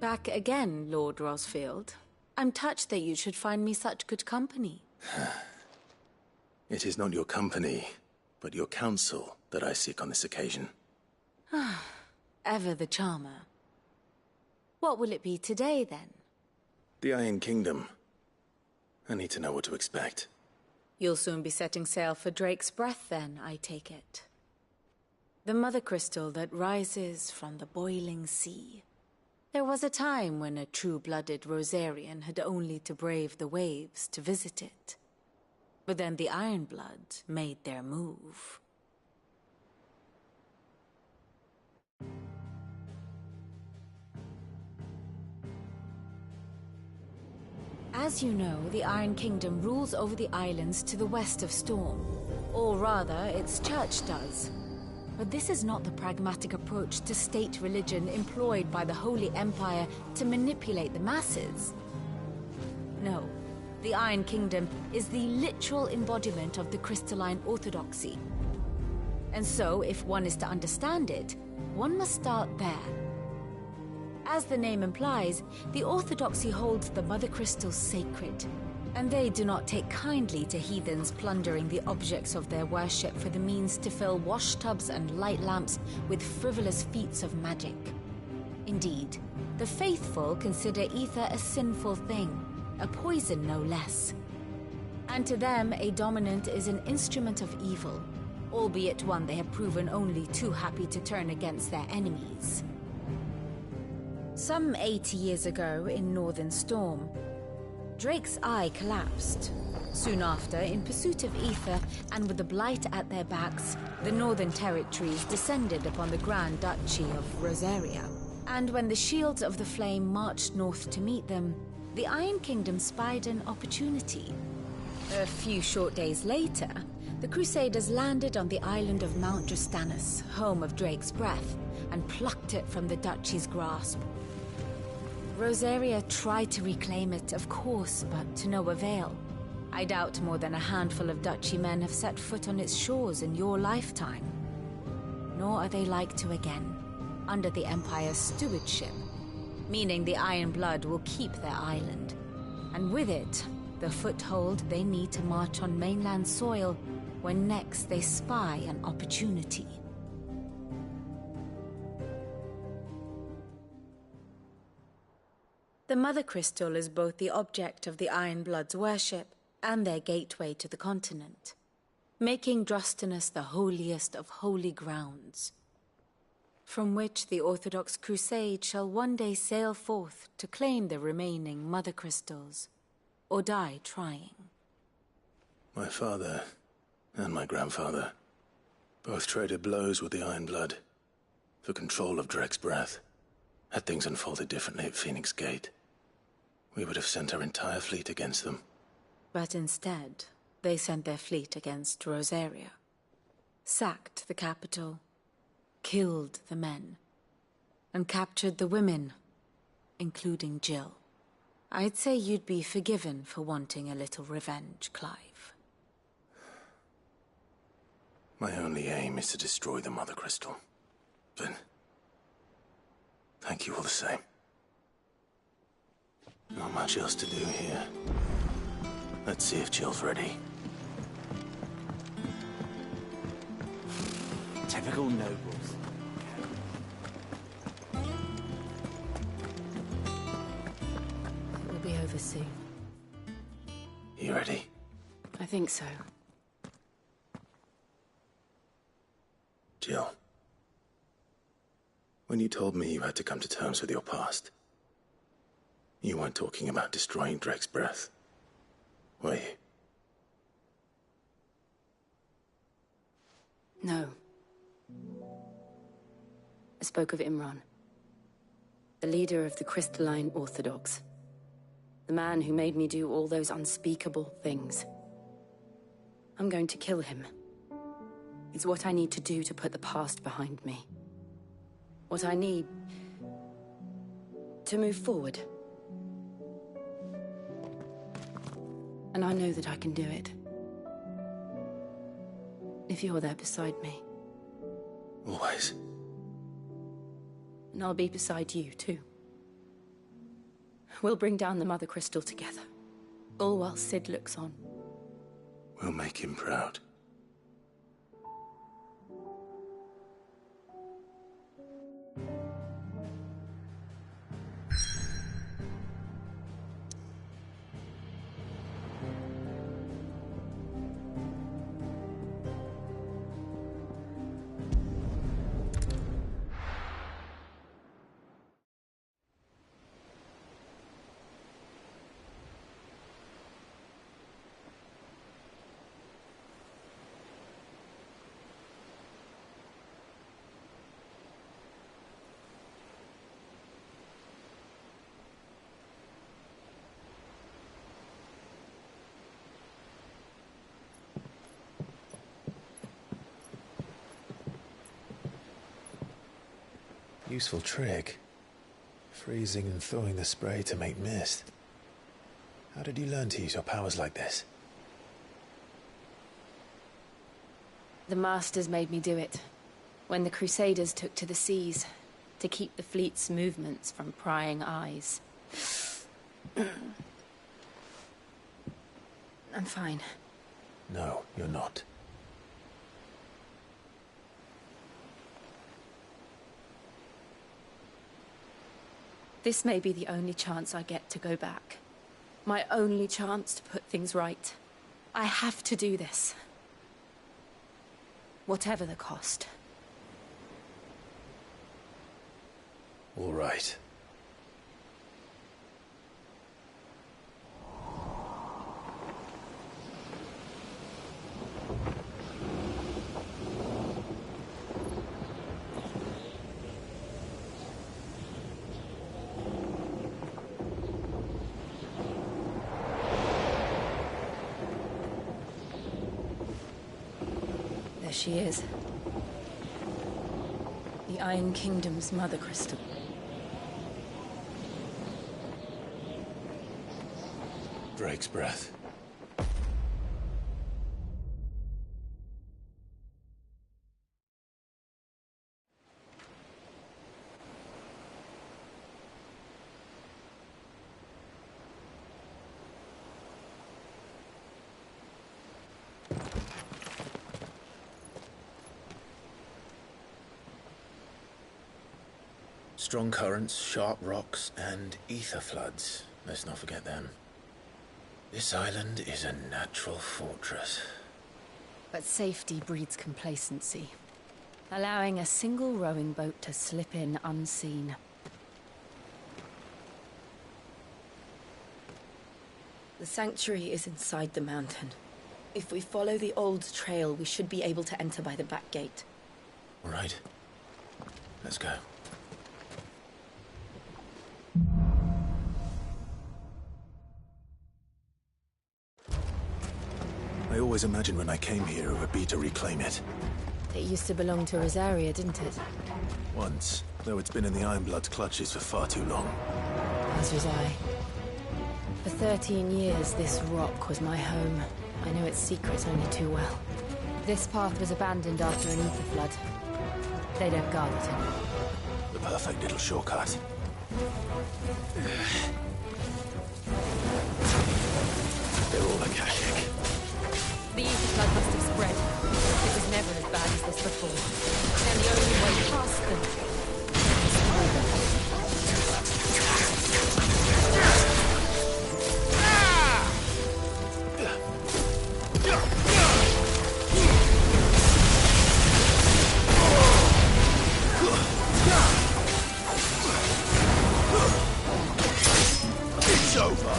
Back again, Lord Rosfield. I'm touched that you should find me such good company. It is not your company, but your counsel that I seek on this occasion. Ever the charmer. What will it be today, then? The Iron Kingdom. I need to know what to expect. You'll soon be setting sail for Drake's Breath, then, I take it. The mother crystal that rises from the boiling sea. There was a time when a true-blooded Rosarian had only to brave the waves to visit it. But then the Ironblood made their move. As you know, the Iron Kingdom rules over the islands to the west of Storm. Or rather, its church does. But this is not the pragmatic approach to state religion employed by the Holy Empire to manipulate the masses. No, the Iron Kingdom is the literal embodiment of the crystalline orthodoxy. And so, if one is to understand it, one must start there. As the name implies, the orthodoxy holds the mother crystals sacred, and they do not take kindly to heathens plundering the objects of their worship for the means to fill washtubs and light lamps with frivolous feats of magic. Indeed, the faithful consider ether a sinful thing, a poison no less. And to them, a dominant is an instrument of evil, albeit one they have proven only too happy to turn against their enemies. Some 80 years ago, in Northern Storm, Drake's eye collapsed. Soon after, in pursuit of ether, and with the Blight at their backs, the Northern Territories descended upon the Grand Duchy of Rosaria. And when the Shields of the Flame marched north to meet them, the Iron Kingdom spied an opportunity. A few short days later, the Crusaders landed on the island of Mount Drastanus, home of Drake's Breath, and plucked it from the Duchy's grasp. Rosaria tried to reclaim it, of course, but to no avail. I doubt more than a handful of Duchy men have set foot on its shores in your lifetime. Nor are they like to again, under the Empire's stewardship, meaning the Iron Blood will keep their island, and with it, the foothold they need to march on mainland soil when next they spy an opportunity. The Mother Crystal is both the object of the Iron Blood's worship and their gateway to the continent, making Drastanus the holiest of holy grounds, from which the Orthodox Crusade shall one day sail forth to claim the remaining Mother Crystals, or die trying. My father and my grandfather both traded blows with the Iron Blood for control of Drake's Breath. Had things unfolded differently at Phoenix Gate, we would have sent our entire fleet against them. But instead, they sent their fleet against Rosaria, sacked the capital, killed the men, and captured the women, including Jill. I'd say you'd be forgiven for wanting a little revenge, Clive. My only aim is to destroy the Mother Crystal. But thank you all the same. Not much else to do here. Let's see if Jill's ready. Typical nobles. We'll be over soon. You ready? I think so. Jill. When you told me you had to come to terms with your past, you weren't talking about destroying Drake's Breath, were you? No. I spoke of Imran, the leader of the Crystalline Orthodox. The man who made me do all those unspeakable things. I'm going to kill him. It's what I need to do to put the past behind me. What I need to move forward. And I know that I can do it. If you're there beside me. Always. And I'll be beside you, too. We'll bring down the Mother Crystal together. All while Sid looks on. We'll make him proud. Useful trick. Freezing and thawing the spray to make mist. How did you learn to use your powers like this? The Masters made me do it. When the Crusaders took to the seas, to keep the fleet's movements from prying eyes. I'm fine. No, you're not. This may be the only chance I get to go back. My only chance to put things right. I have to do this. Whatever the cost. All right. There she is. The Iron Kingdom's Mother Crystal. Drake's breath. Strong currents, sharp rocks, and ether floods. Let's not forget them. This island is a natural fortress. But safety breeds complacency, allowing a single rowing boat to slip in unseen. The sanctuary is inside the mountain. If we follow the old trail, we should be able to enter by the back gate. All right. Let's go. I always imagined when I came here it would be to reclaim it. It used to belong to Rosaria, didn't it? Once, though it's been in the Ironblood's clutches for far too long. As was I. For 13 years, this rock was my home. I know its secrets only too well. This path was abandoned after an ether flood. They don't guard it anymore. The perfect little shortcut. They're all Akashic. The ether flood must have spread. It was never as bad as this before. And the only way past them is through them. It's over.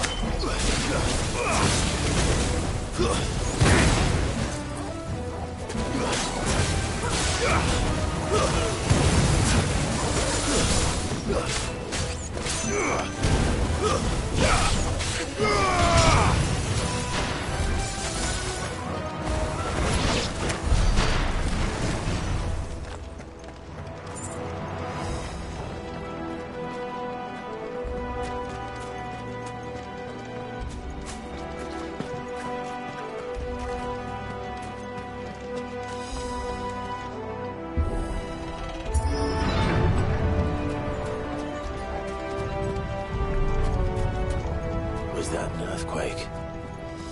earthquake.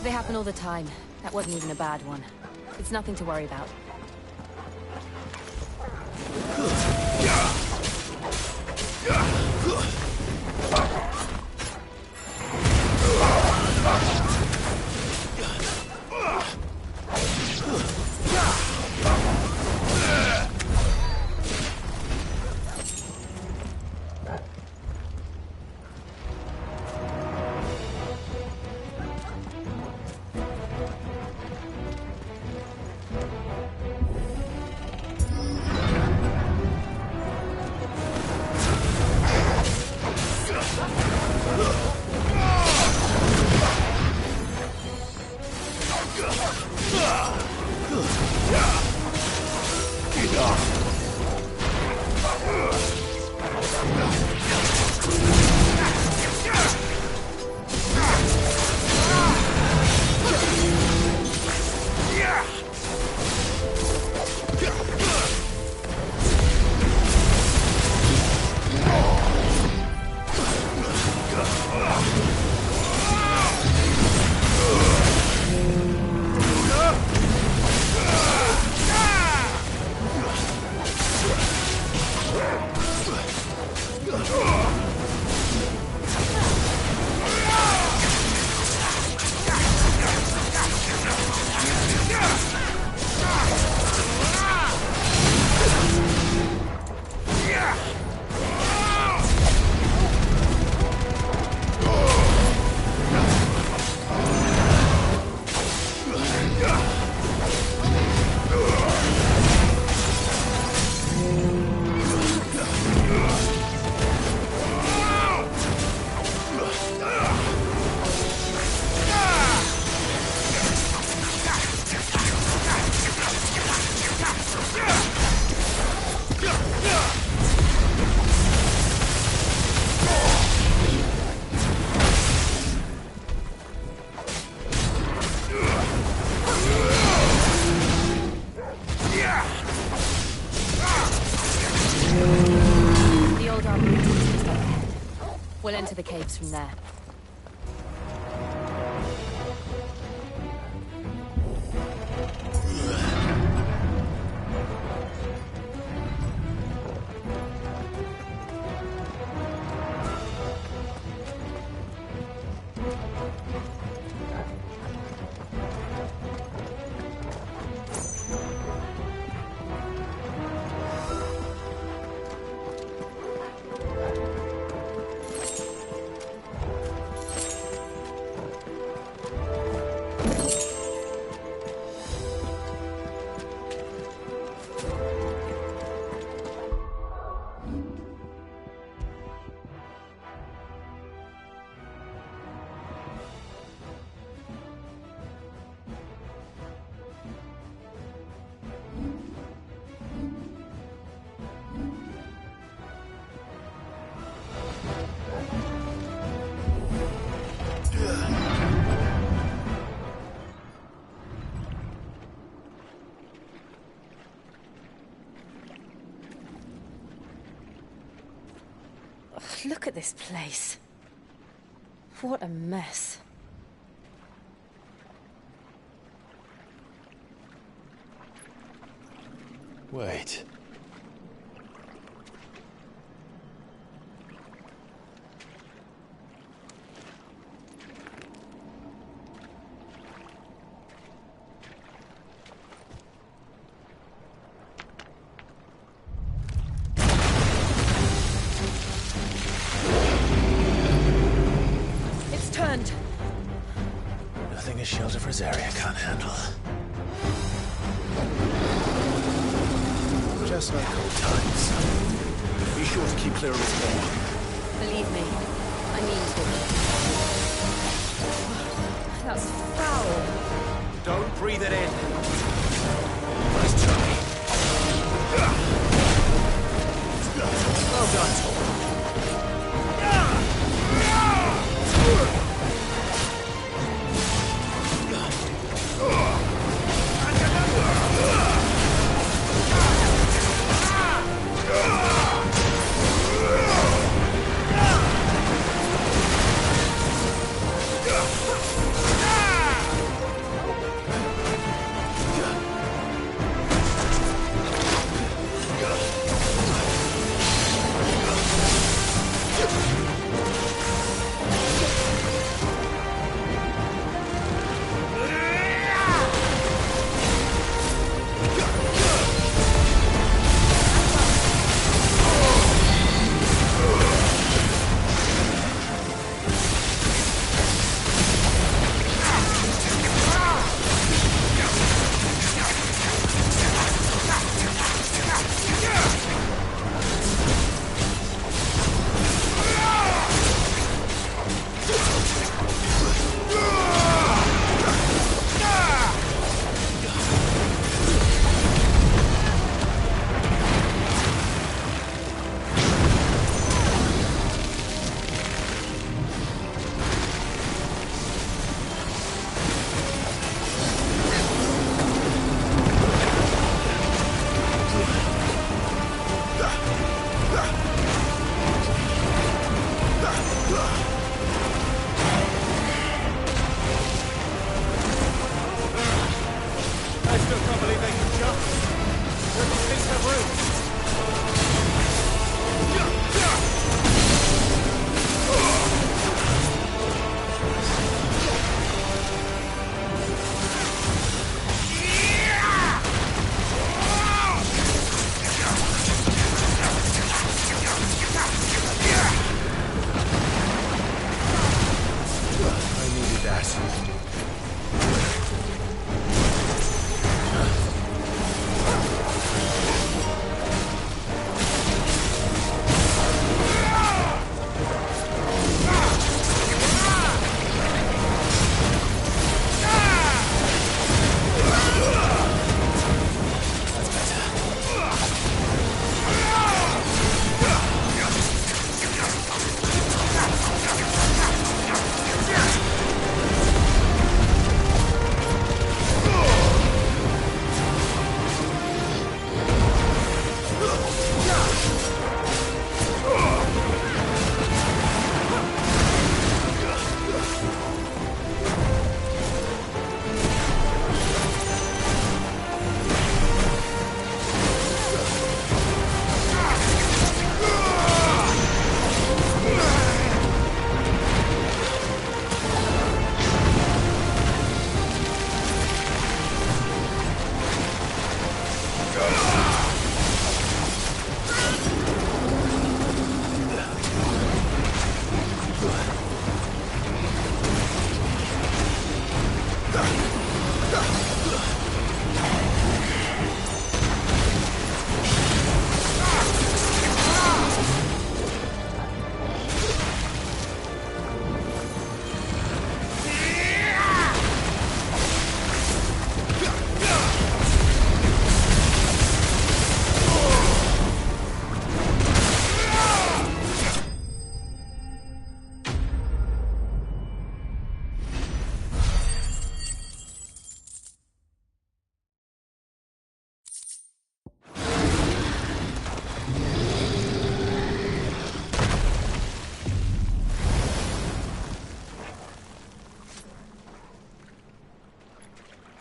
They happen all the time. That wasn't even a bad one. It's nothing to worry about. We'll enter the caves from there. Look at this place. What a mess. Wait. Nothing a shelter for Zarya can't handle. Just like old times. Be sure to keep clear of his wall. Believe me, I mean to. That's foul. Don't breathe it in. Nice try. Well done.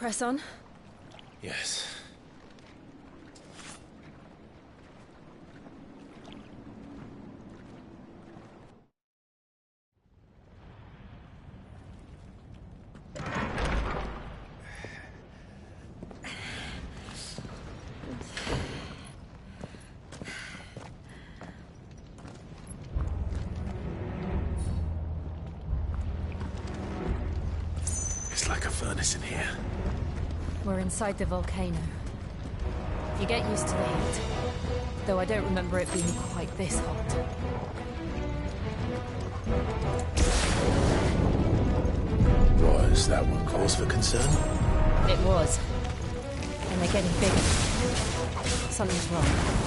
Press on. Yes. It's like a furnace in here. We're inside the volcano. You get used to the heat, though I don't remember it being quite this hot. Was that one cause for concern? It was. And they're getting bigger. Something's wrong.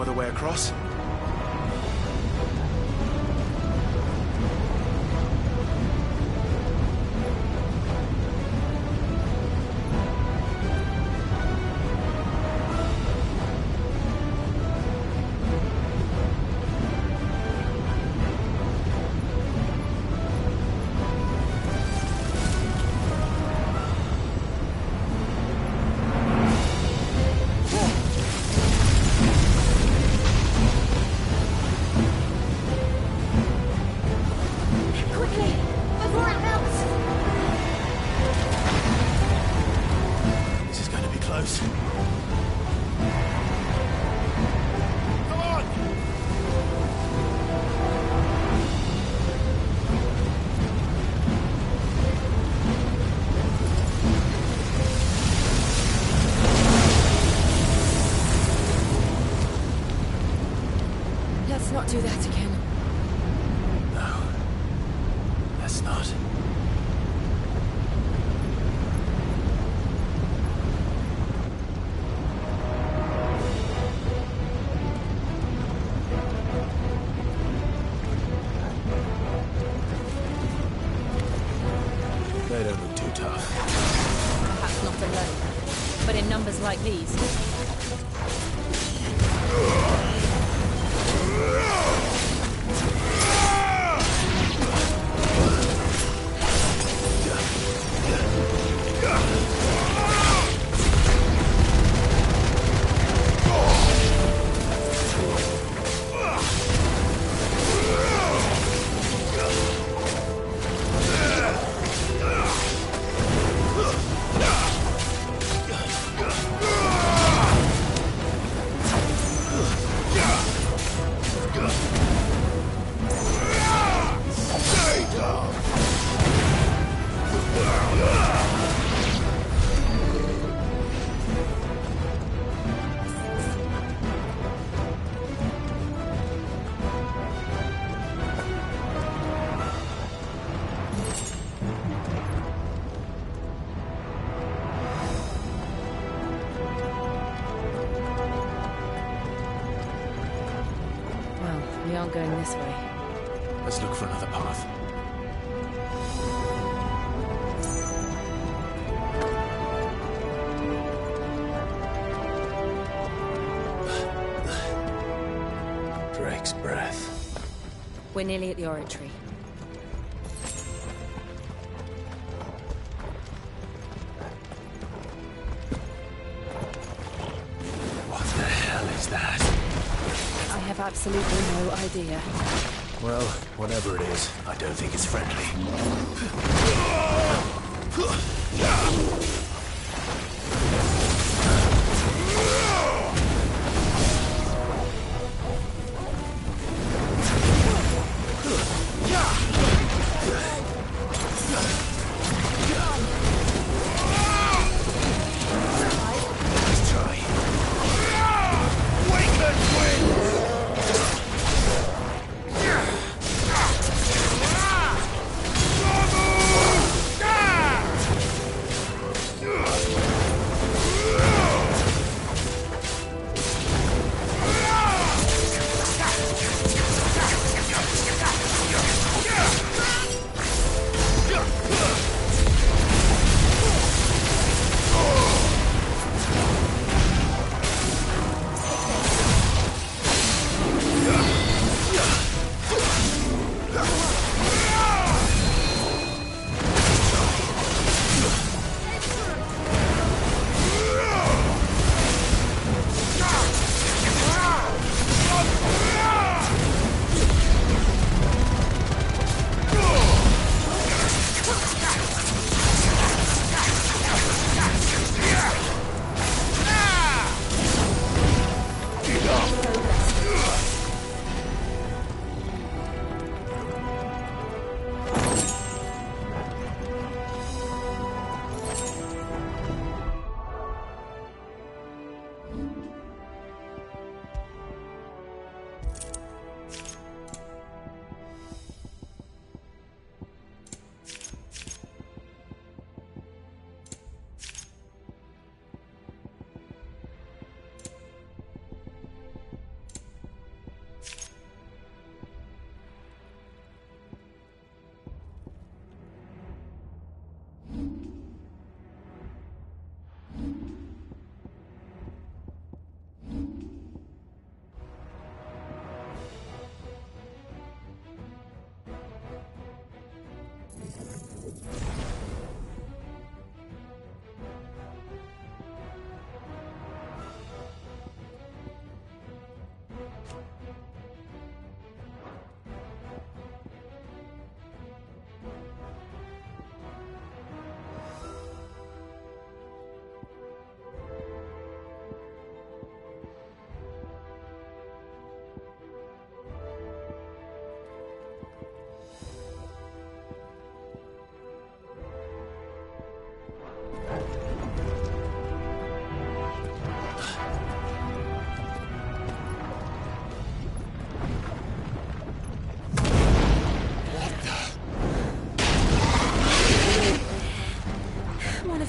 other way across? Let's not do that again. No. Let's not. They don't look too tough. Perhaps not alone, but in numbers like these. We aren't going this way. Let's look for another path. Drake's breath. We're nearly at the oratory. What the hell is that? I have absolutely no idea. Well, whatever it is, I don't think it's friendly.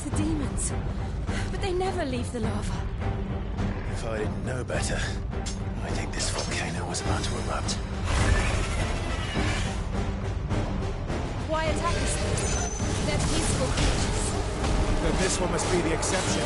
The demons. But they never leave the lava. If I didn't know better, I think this volcano was about to erupt. Why attack us then? They're peaceful creatures. Then this one must be the exception.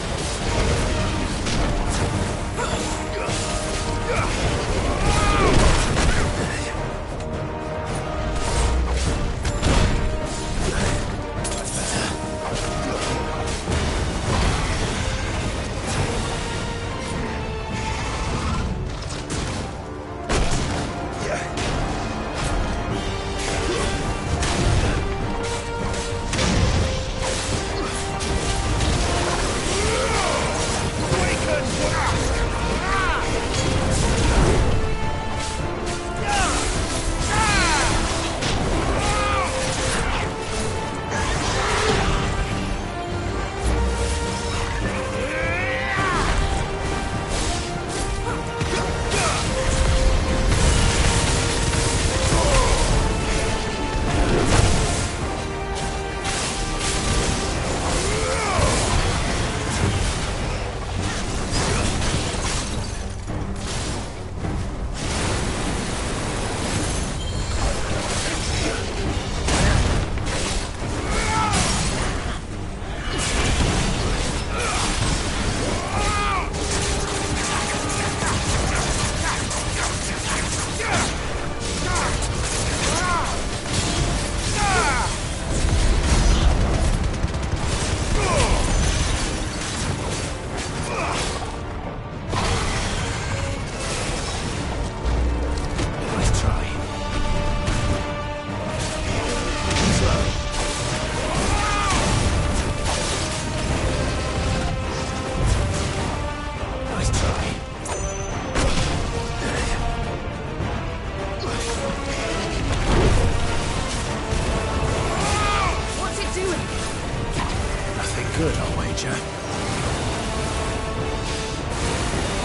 Good, I'll wager.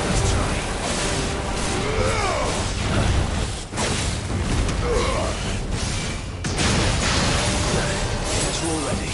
Let's try. It's all ready.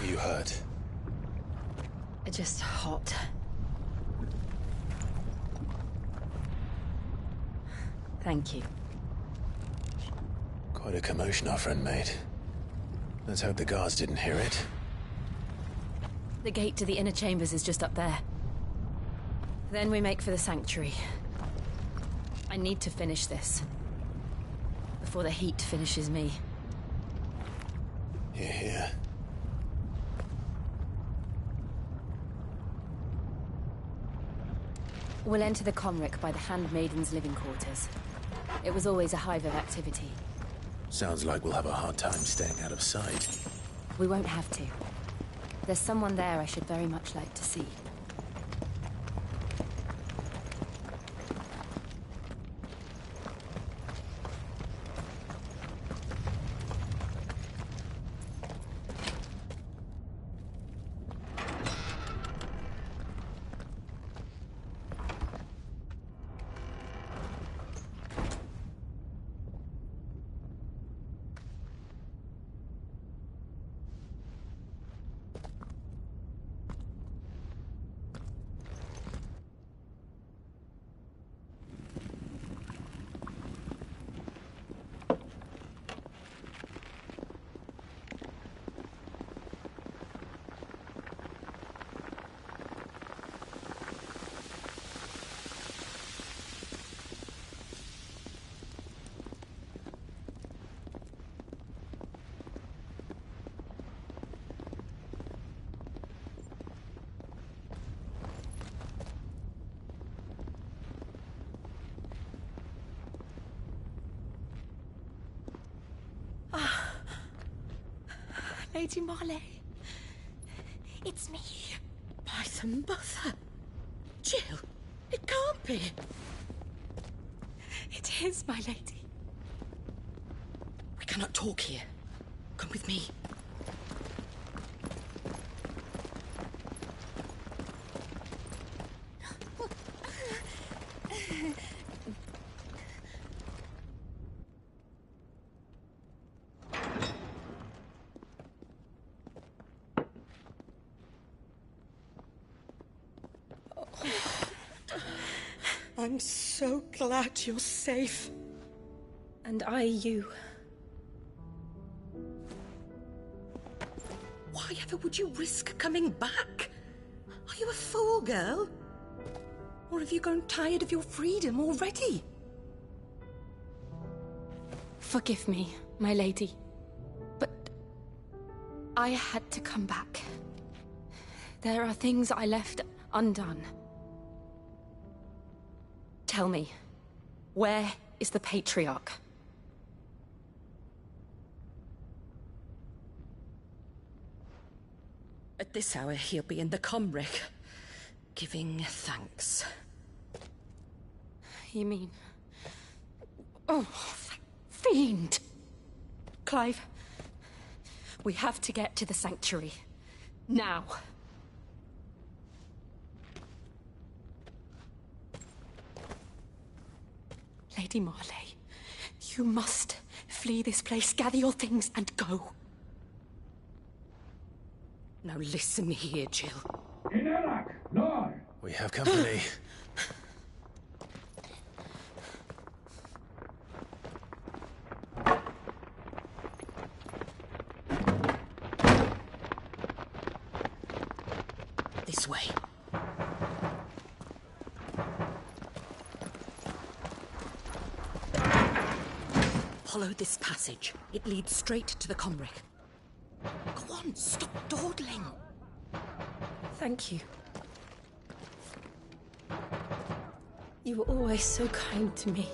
You hurt? Just hot. Thank you. Quite a commotion our friend made. Let's hope the guards didn't hear it. The gate to the inner chambers is just up there. Then we make for the sanctuary. I need to finish this. Before the heat finishes me. You're here. We'll enter the Comric by the Handmaiden's living quarters. It was always a hive of activity. Sounds like we'll have a hard time staying out of sight. We won't have to. There's someone there I should very much like to see. Lady Marley. It's me. By the mother. Jill, it can't be. It is, my lady. We cannot talk here. Come with me. I'm so glad you're safe. And I you. Why ever would you risk coming back? Are you a fool, girl? Or have you grown tired of your freedom already? Forgive me, my lady. But I had to come back. There are things I left undone. Tell me, where is the Patriarch? At this hour, he'll be in the Comric, giving thanks. You mean... Oh, that fiend! Clive, we have to get to the Sanctuary. Now. Lady Marley, you must flee this place, gather your things, and go. Now listen here, Jill. We have company. This way. Follow this passage. It leads straight to the Comric. Go on, stop dawdling. Thank you. You were always so kind to me.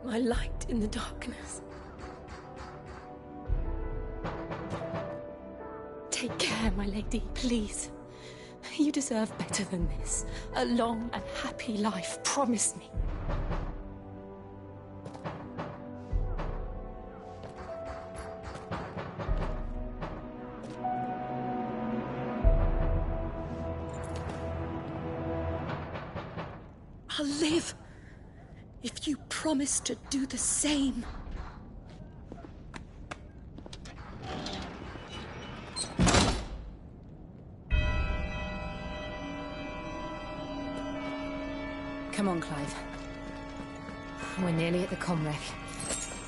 My light in the darkness. Take care, my lady, please. You deserve better than this. A long and happy life, promise me. I'll live if you promise to do the same. Come on, Clive. We're nearly at the Comric.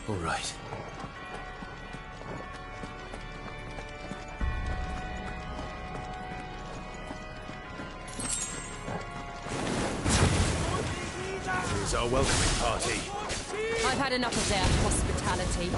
All right. Here's our welcoming party. I've had enough of their hospitality.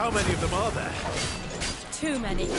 How many of them are there? Too many.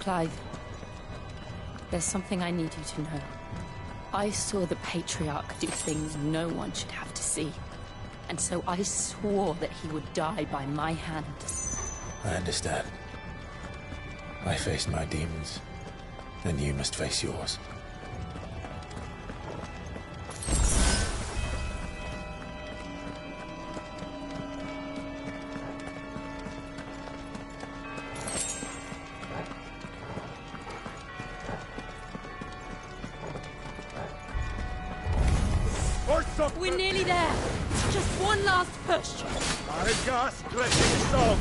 Clive, there's something I need you to know. I saw the Patriarch do things no one should have to see. And so I swore that he would die by my hand. I understand. I faced my demons, and you must face yours. We're nearly there. Just one last push. Gas, let's stop.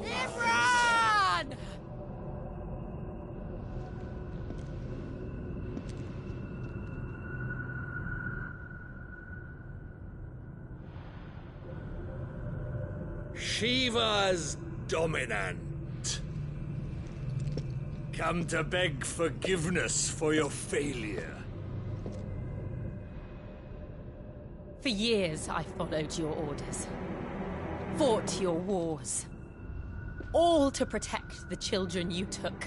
Imran! Shiva's dominant. Come to beg forgiveness for your failure. For years, I followed your orders. Fought your wars. All to protect the children you took.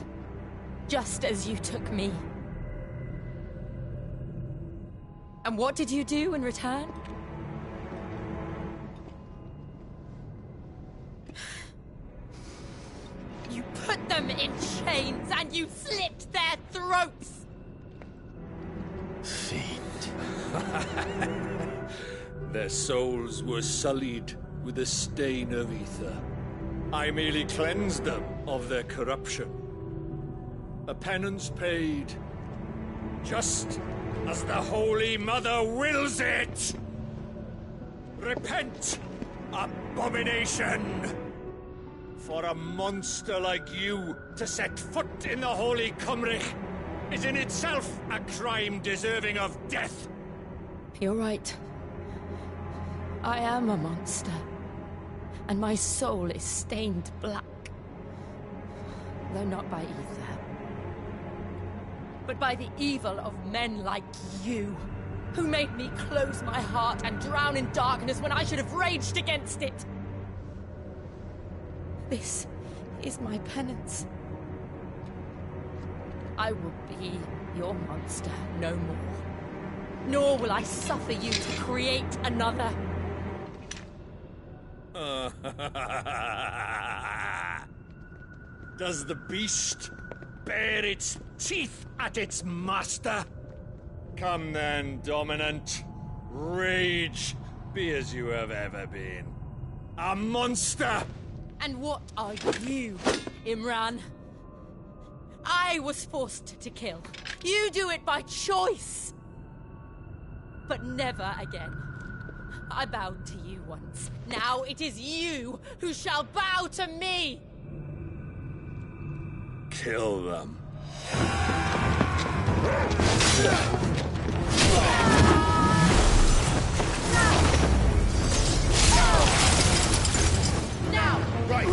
Just as you took me. And what did you do in return? You put them in chains and you slit their throats! Fiend. Their souls were sullied with a stain of ether. I merely cleansed them of their corruption. A penance paid, just as the Holy Mother wills it! Repent, abomination! For a monster like you to set foot in the Holy Cymric is in itself a crime deserving of death. You're right. I am a monster. And my soul is stained black. Though not by ether. But by the evil of men like you, who made me close my heart and drown in darkness when I should have raged against it. This is my penance. I will be your monster no more. Nor will I suffer you to create another. Does the beast bare its teeth at its master? Come then, dominant. Rage, be as you have ever been. A monster! And what are you, Imran? I was forced to kill. You do it by choice. But never again. I bowed to you once. Now it is you who shall bow to me! Kill them. Now! Right!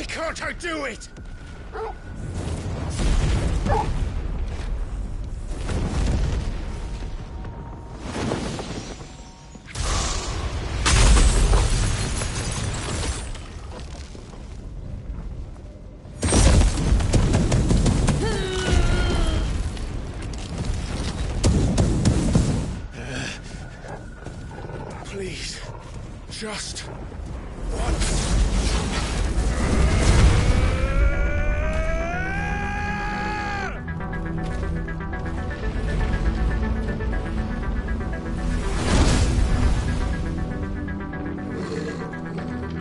Can't I do it? Just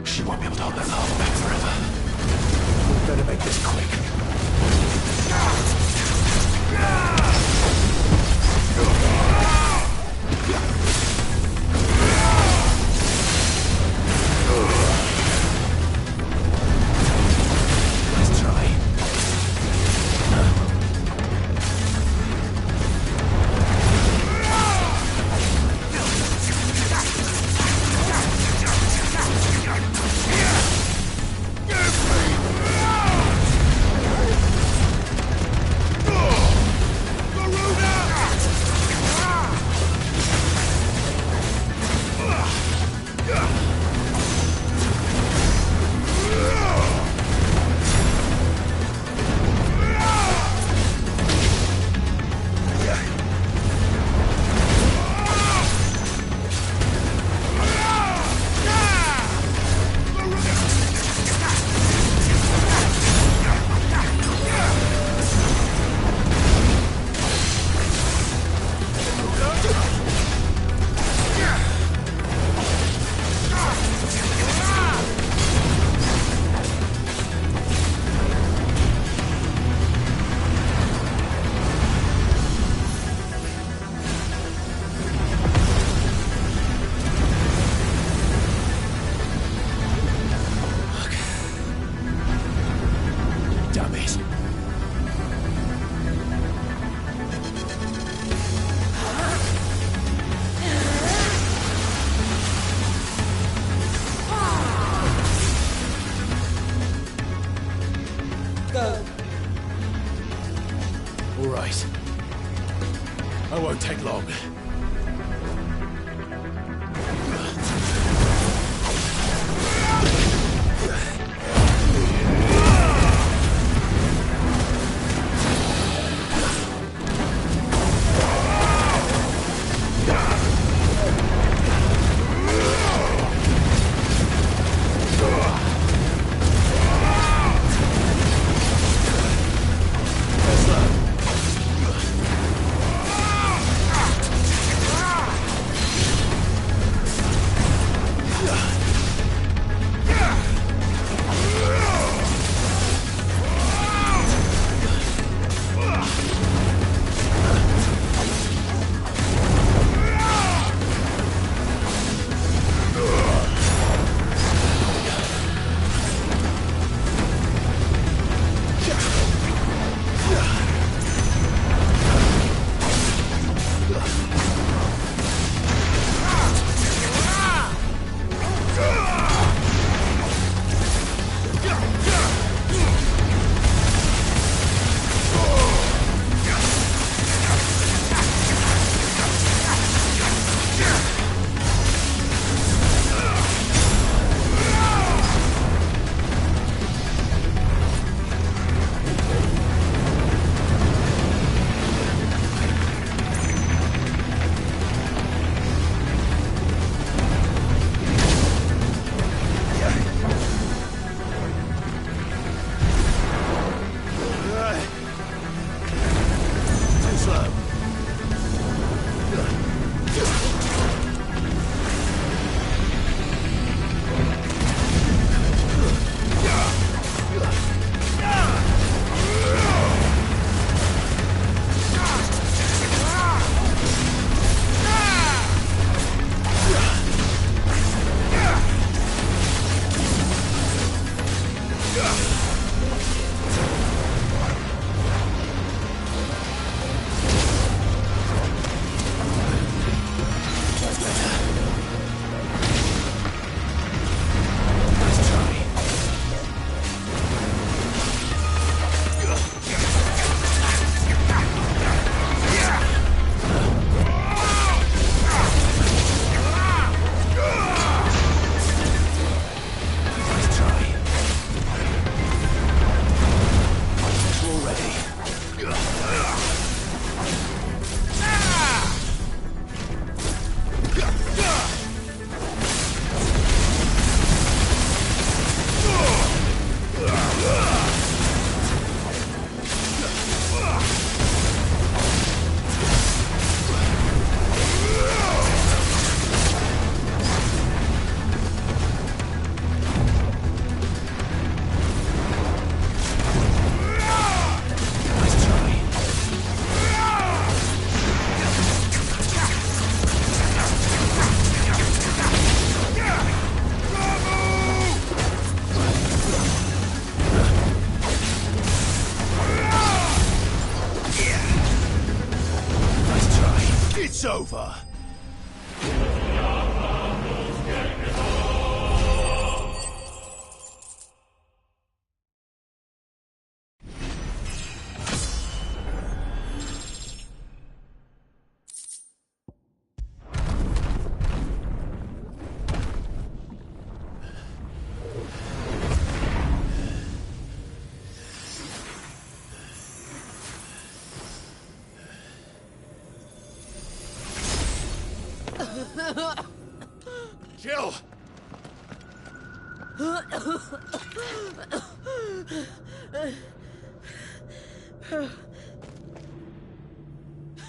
She won't be able to hold that lava back forever. We better make this quick. Let's try. Dummies. Go. All right. I won't take long.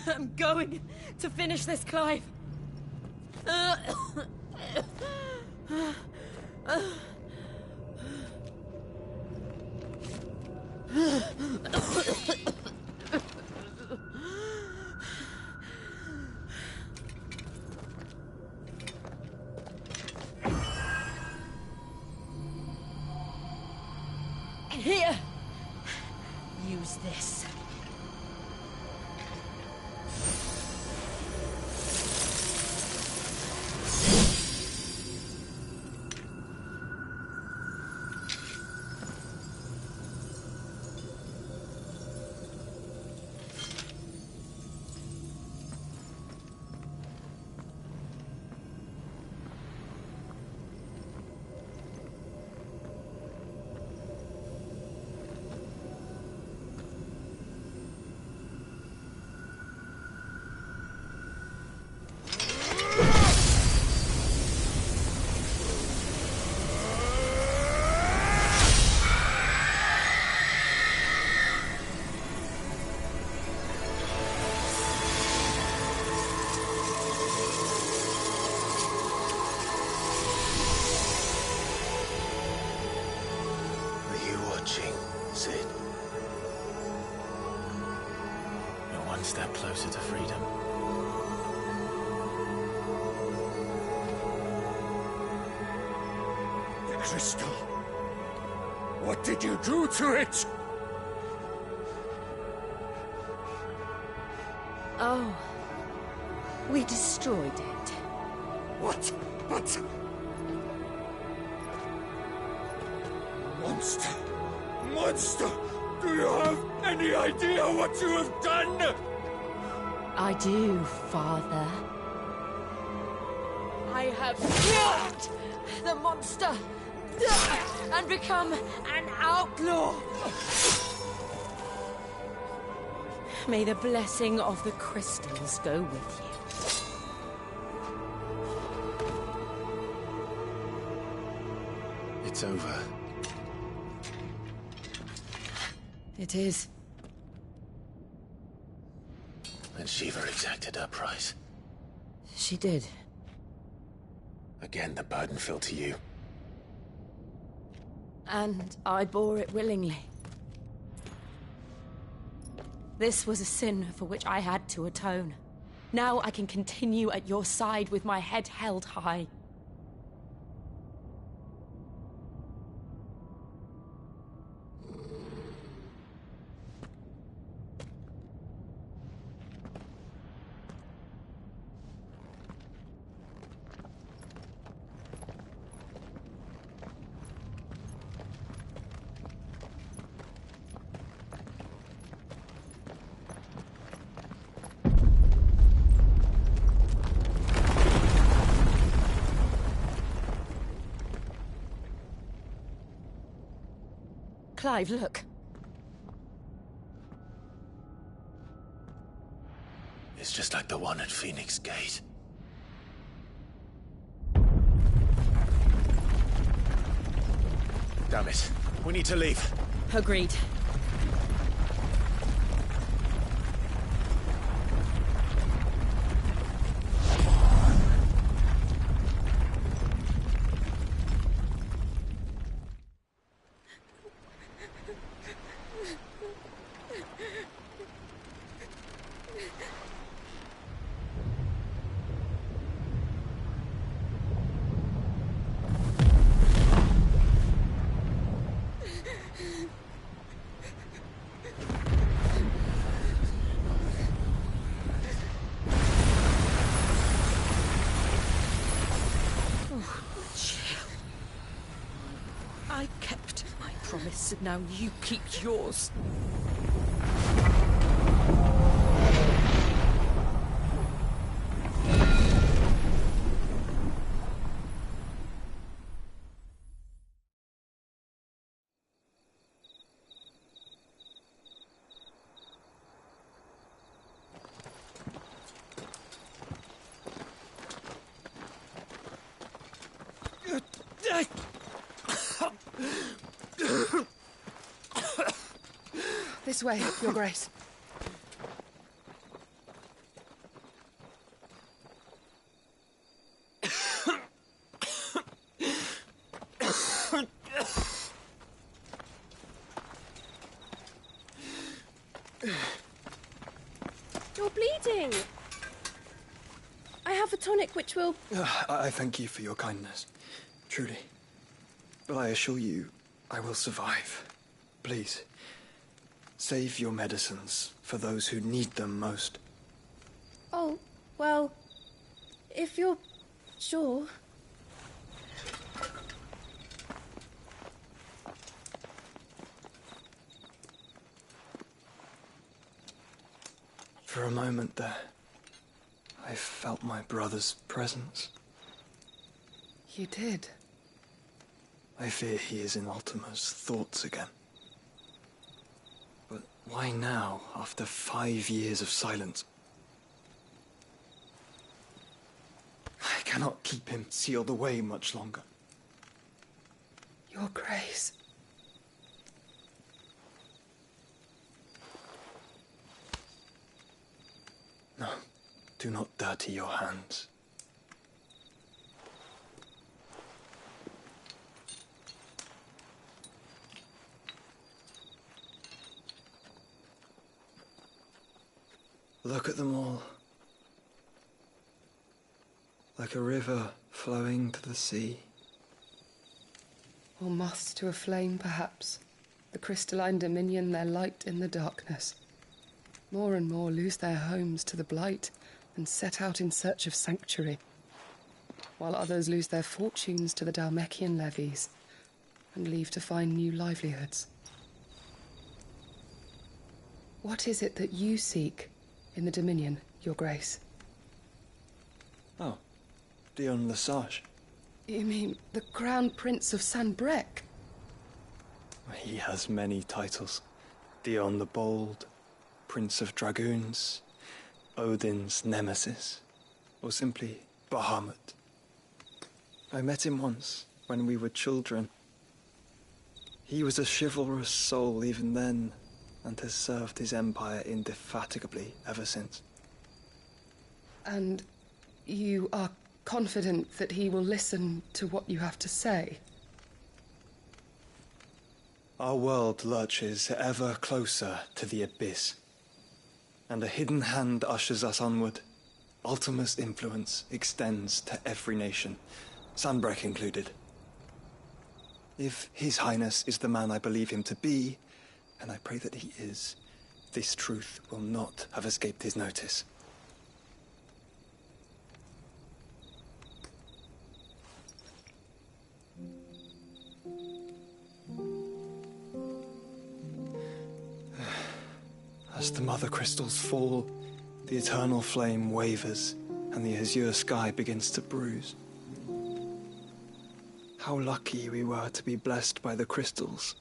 I'm going to finish this, Clive. Here! Use this. Sid. You're one step closer to freedom. The crystal. What did you do to it? Oh. We destroyed it. What? But... Monster! Monster! Do you have any idea what you have done? I do, Father. I have killed the monster and become an outlaw. May the blessing of the crystals go with you. It's over. It is. And Shiva exacted her price. She did. Again, the burden fell to you. And I bore it willingly. This was a sin for which I had to atone. Now I can continue at your side with my head held high. Clive, look. It's just like the one at Phoenix Gate. Damn it. We need to leave. Agreed. I kept my promise, and now you keep yours. This way, Your Grace. You're bleeding. I have a tonic which will... I thank you for your kindness, truly. But I assure you, I will survive. Please, save your medicines for those who need them most. Oh, well, if you're sure... For a moment there, I felt my brother's presence. You did? I fear he is in Ultima's thoughts again. But why now, after 5 years of silence? I cannot keep him sealed away much longer. Your Grace. No, do not dirty your hands. Look at them all. Like a river flowing to the sea. Or moths to a flame, perhaps. The crystalline dominion, their light in the darkness. More and more lose their homes to the blight and set out in search of sanctuary, while others lose their fortunes to the Dhalmekian levies and leave to find new livelihoods. What is it that you seek in the Dominion, Your Grace? Oh, Dion Lesage. You mean the Crown Prince of Sanbreque? He has many titles. Dion the Bold, Prince of Dragoons, Odin's Nemesis, or simply Bahamut. I met him once, when we were children. He was a chivalrous soul even then, and has served his empire indefatigably ever since. And you are confident that he will listen to what you have to say? Our world lurches ever closer to the abyss, and a hidden hand ushers us onward. Ultima's influence extends to every nation, Sanbreque included. If His Highness is the man I believe him to be, and I pray that he is, this truth will not have escaped his notice. As the mother crystals fall, the eternal flame wavers, and the azure sky begins to bruise. How lucky we were to be blessed by the crystals,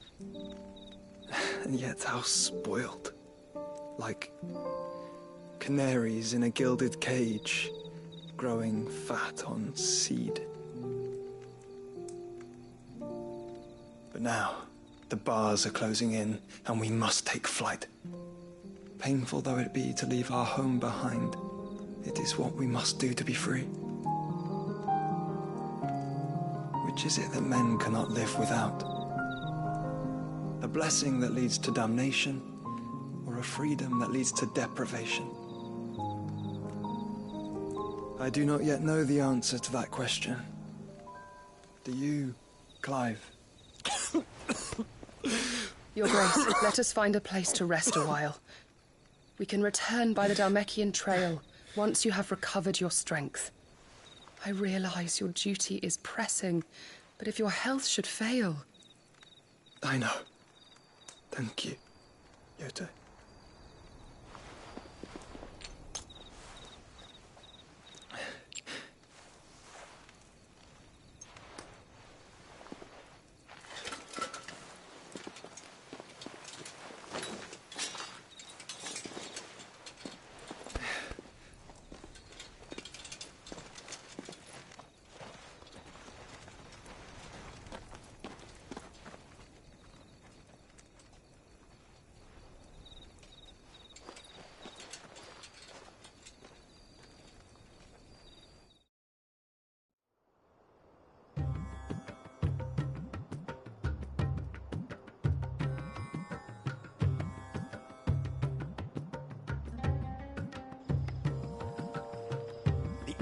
and yet how spoiled. Like canaries in a gilded cage, growing fat on seed. But now, the bars are closing in, and we must take flight. Painful though it be to leave our home behind, it is what we must do to be free. Which is it that men cannot live without? A blessing that leads to damnation, or a freedom that leads to deprivation? I do not yet know the answer to that question. Do you, Clive? Your Grace, let us find a place to rest a while. We can return by the Dhalmekian trail once you have recovered your strength. I realize your duty is pressing, but if your health should fail... I know. Thank you, Yote.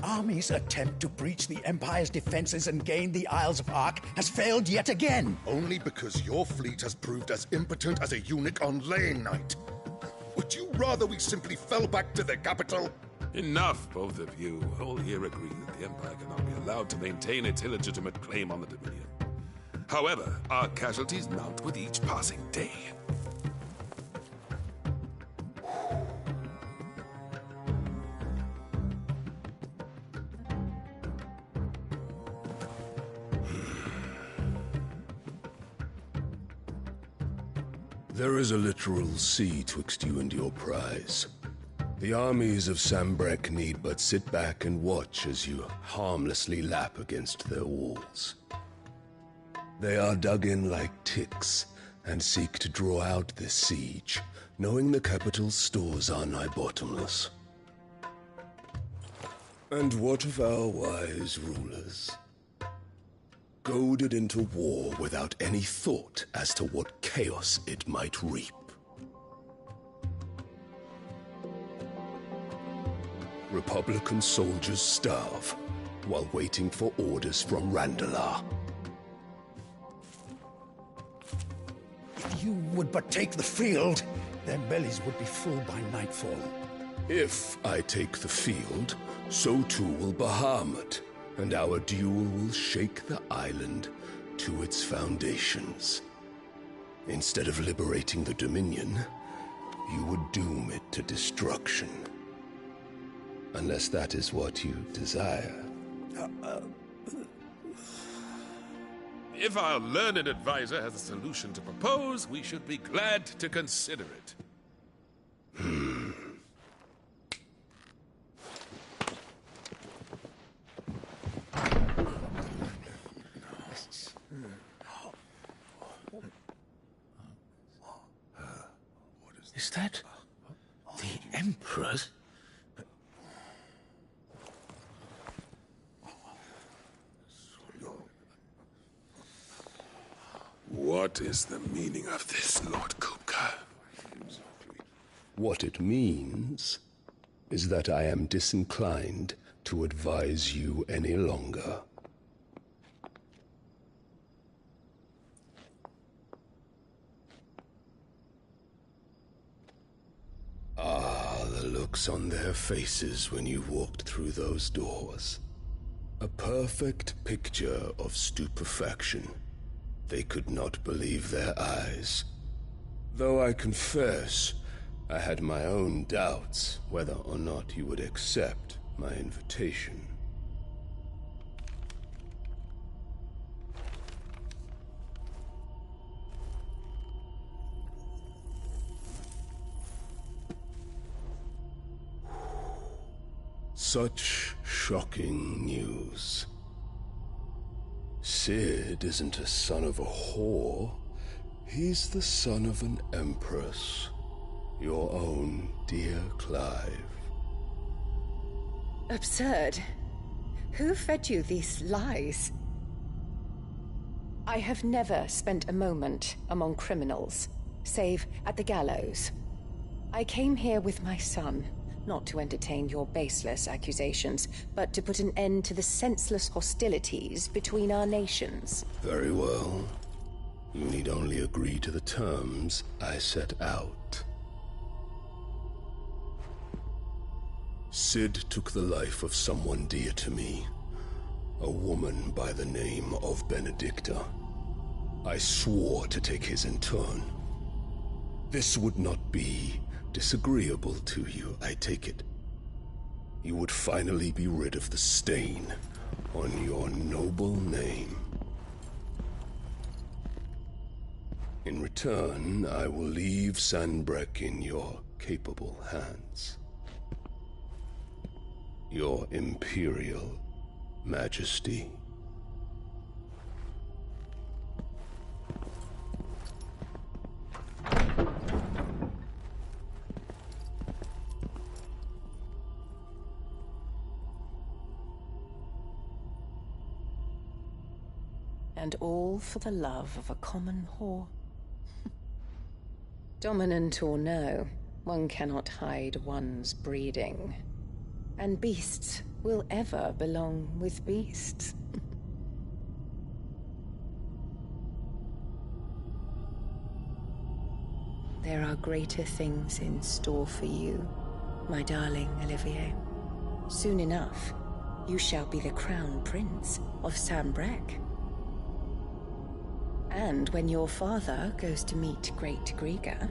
army's attempt to breach the Empire's defenses and gain the Isles of Ark has failed yet again. Only because your fleet has proved as impotent as a eunuch on laying night. Would you rather we simply fell back to the capital? Enough, both of you. All here agree that the Empire cannot be allowed to maintain its illegitimate claim on the Dominion. However, our casualties mount with each passing day. There is a literal sea twixt you and your prize. The armies of Sambrek need but sit back and watch as you harmlessly lap against their walls. They are dug in like ticks and seek to draw out this siege, knowing the capital's stores are nigh bottomless. And what of our wise rulers? Goaded into war without any thought as to what chaos it might reap. Republican soldiers starve while waiting for orders from Randalar. If you would but take the field, their bellies would be full by nightfall. If I take the field, so too will Bahamut, and our duel will shake the island to its foundations. Instead of liberating the Dominion, you would doom it to destruction. Unless that is what you desire. If our learned advisor has a solution to propose, we should be glad to consider it. Is that the Emperor's? What is the meaning of this, Lord Kupka? What it means is that I am disinclined to advise you any longer. Ah, the looks on their faces when you walked through those doors. A perfect picture of stupefaction. They could not believe their eyes. Though I confess, I had my own doubts whether or not you would accept my invitation. Such shocking news. Sid isn't a son of a whore. He's the son of an empress. Your own dear Clive. Absurd. Who fed you these lies? I have never spent a moment among criminals, save at the gallows. I came here with my son, not to entertain your baseless accusations, but to put an end to the senseless hostilities between our nations. Very well. You need only agree to the terms I set out. Sid took the life of someone dear to me, a woman by the name of Benedicta. I swore to take his in turn. This would not be disagreeable to you, I take it. You would finally be rid of the stain on your noble name. In return, I will leave Sanbrek in your capable hands. Your Imperial Majesty. And all for the love of a common whore. Dominant or no, one cannot hide one's breeding. And beasts will ever belong with beasts. There are greater things in store for you, my darling Olivier. Soon enough, you shall be the crown prince of Sambrec. And when your father goes to meet Great Griga,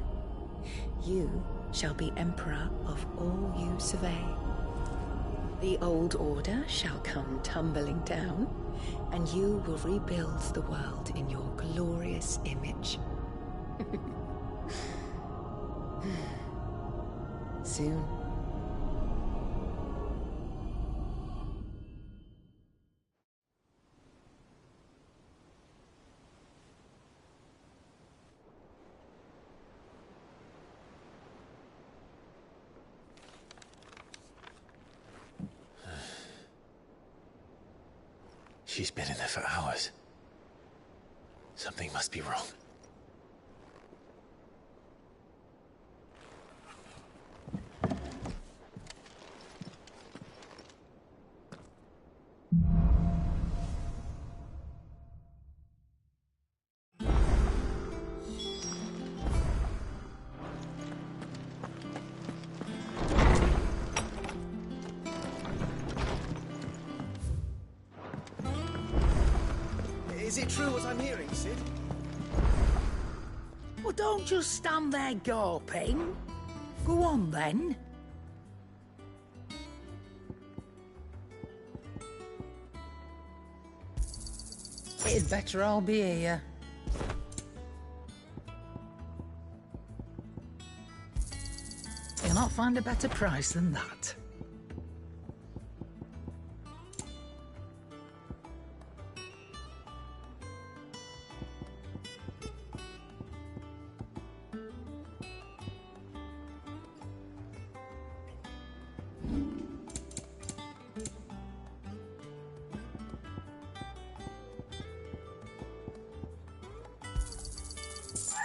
you shall be emperor of all you survey. The old order shall come tumbling down, and you will rebuild the world in your glorious image. Soon. She's been in there for hours. Something must be wrong. Is it true what I'm hearing, Sid? Well, don't just stand there gawping. Go on, then. It'd better all be here. You'll not find a better price than that.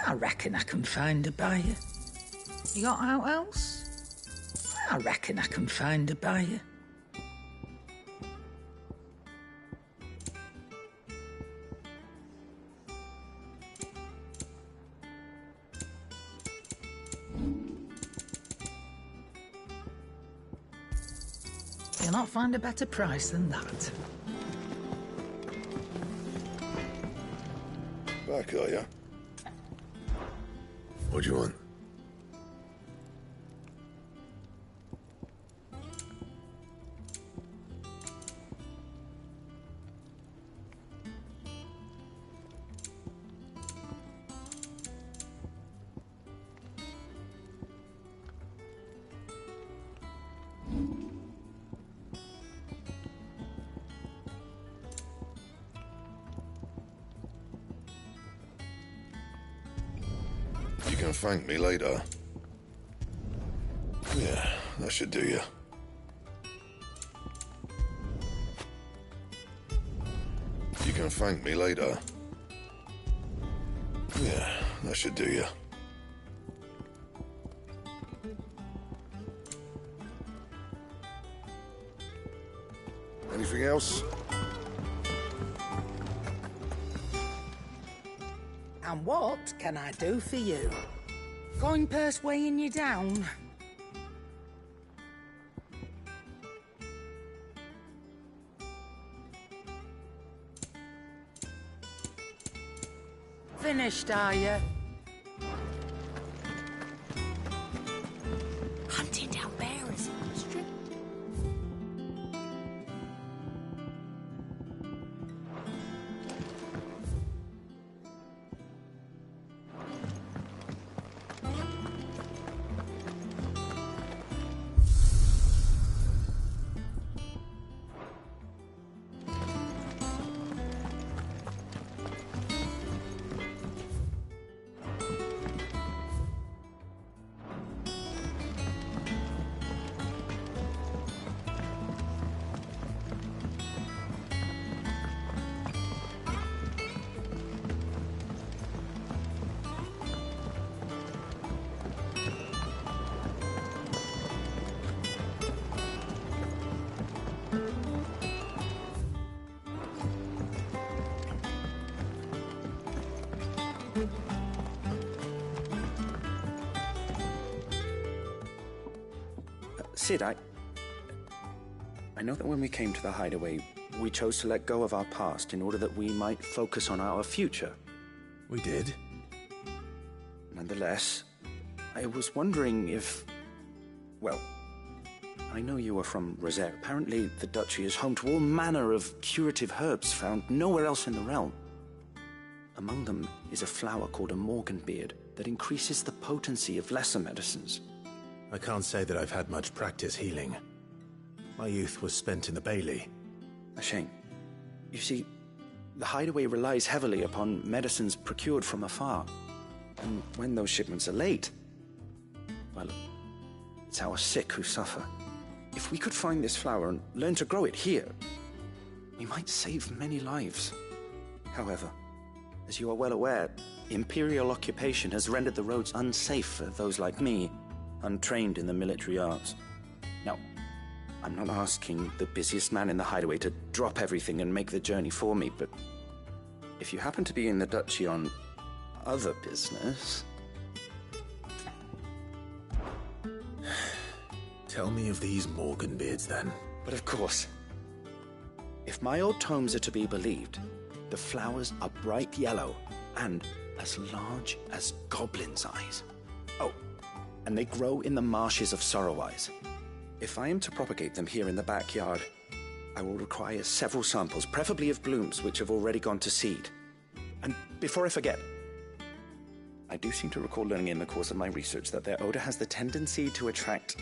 I reckon I can find a buyer. You got out else? I reckon I can find a buyer. You'll not find a better price than that. Back, are ya? What do you want? You can thank me later. Yeah, that should do you. You can thank me later. Yeah, that should do you. Anything else? And what can I do for you? Coin purse weighing you down? Finished, are you? Hunting down bearers. Sid, I know that when we came to the hideaway, we chose to let go of our past in order that we might focus on our future. We did. Nonetheless, I was wondering if... Well, I know you are from Rosette. Apparently, the Duchy is home to all manner of curative herbs found nowhere else in the realm. Among them is a flower called a Morganbeard that increases the potency of lesser medicines. I can't say that I've had much practice healing. My youth was spent in the Bailey. A shame. You see, the hideaway relies heavily upon medicines procured from afar. And when those shipments are late, well, it's our sick who suffer. If we could find this flower and learn to grow it here, we might save many lives. However, as you are well aware, Imperial occupation has rendered the roads unsafe for those like me, untrained in the military arts. Now, I'm not asking the busiest man in the hideaway to drop everything and make the journey for me, but if you happen to be in the Duchy on other business... Tell me of these Morganbeards, then. But of course. If my old tomes are to be believed, the flowers are bright yellow and as large as goblins' eyes. Oh, and they grow in the marshes of Sorrowise. If I am to propagate them here in the backyard, I will require several samples, preferably of blooms which have already gone to seed. And before I forget, I do seem to recall learning in the course of my research that their odor has the tendency to attract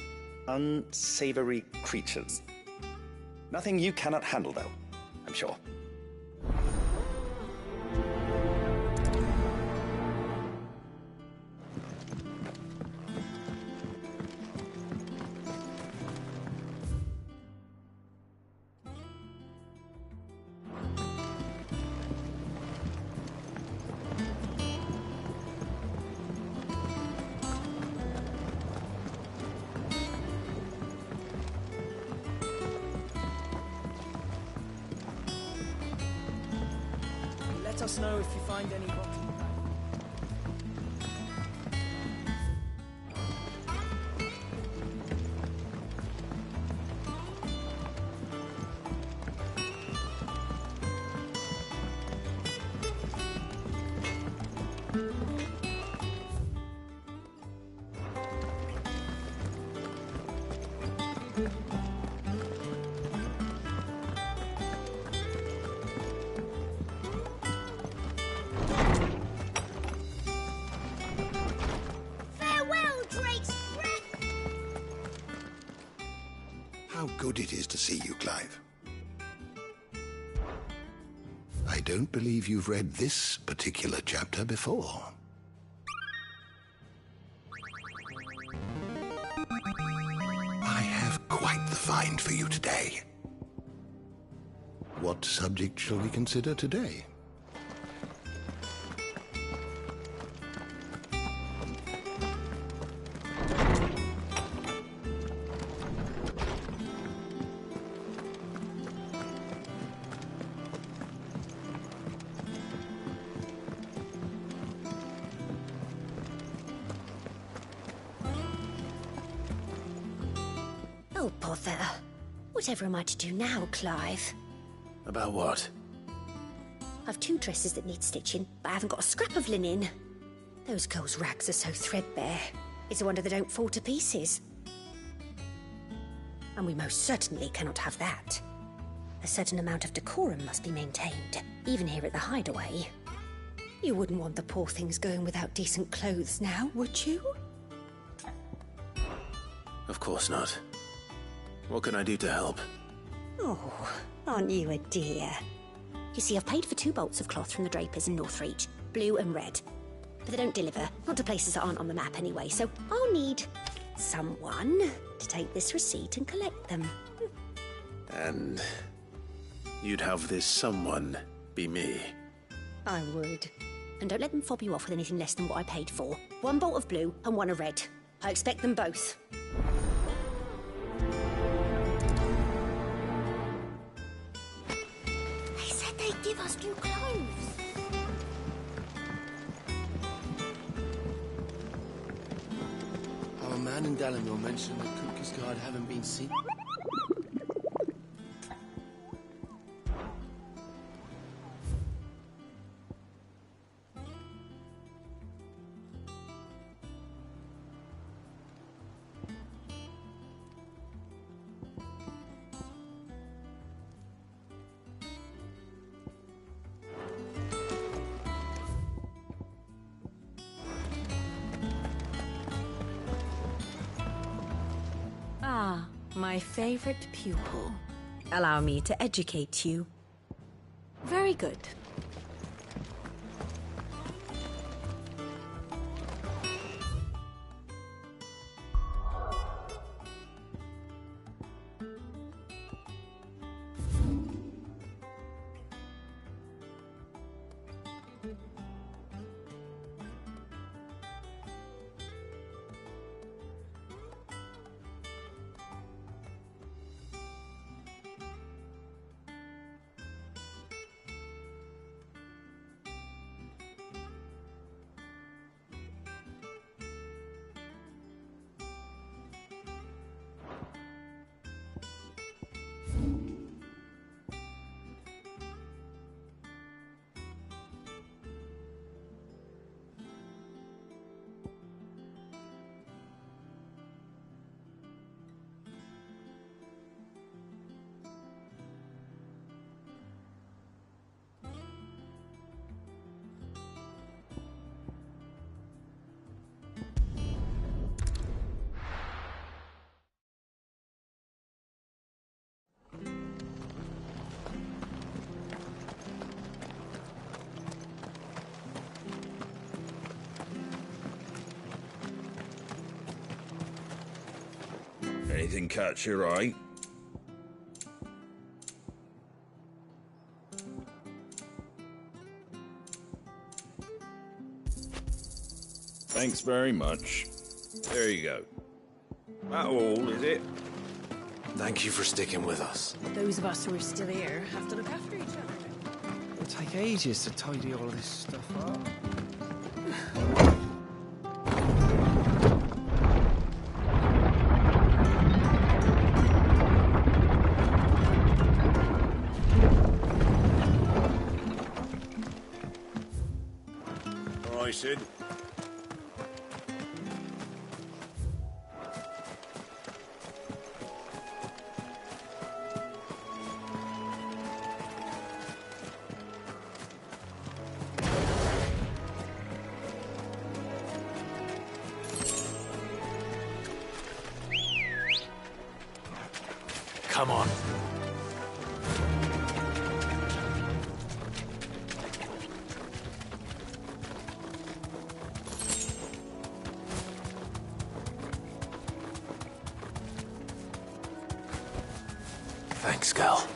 unsavory creatures. Nothing you cannot handle, though, I'm sure. Let us know if you find any rotten bags. How good it is to see you, Clive. I don't believe you've read this particular chapter before. I have quite the find for you today. What subject shall we consider today? Oh, bother. Whatever am I to do now, Clive? About what? I've 2 dresses that need stitching, but I haven't got a scrap of linen. Those girls' rags are so threadbare. It's a wonder they don't fall to pieces. And we most certainly cannot have that. A certain amount of decorum must be maintained, even here at the hideaway. You wouldn't want the poor things going without decent clothes now, would you? Of course not. What can I do to help? Oh, aren't you a dear? You see, I've paid for 2 bolts of cloth from the drapers in Northreach, blue and red. But they don't deliver, not to places that aren't on the map anyway, so I'll need someone to take this receipt and collect them. And you'd have this someone be me? I would. And don't let them fob you off with anything less than what I paid for. 1 bolt of blue and 1 of red. I expect them both. They said they'd give us new clothes. man in Dalamil mentioned that Kuka's guard haven't been seen. Ah, my favorite pupil. Allow me to educate you. Very good. Anything catch your eye? Thanks very much. There you go. That all, is it? Thank you for sticking with us. Those of us who are still here have to look after each other. It'll take ages to tidy all this stuff up. All right, Sid. Come on. Thanks, Gal.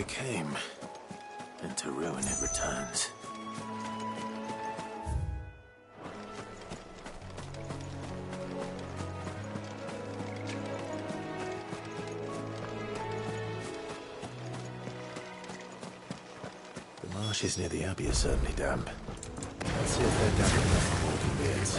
came, and to ruin it returns. The marshes near the Abbey are certainly damp. Let's see if they're damp enough for walking beards.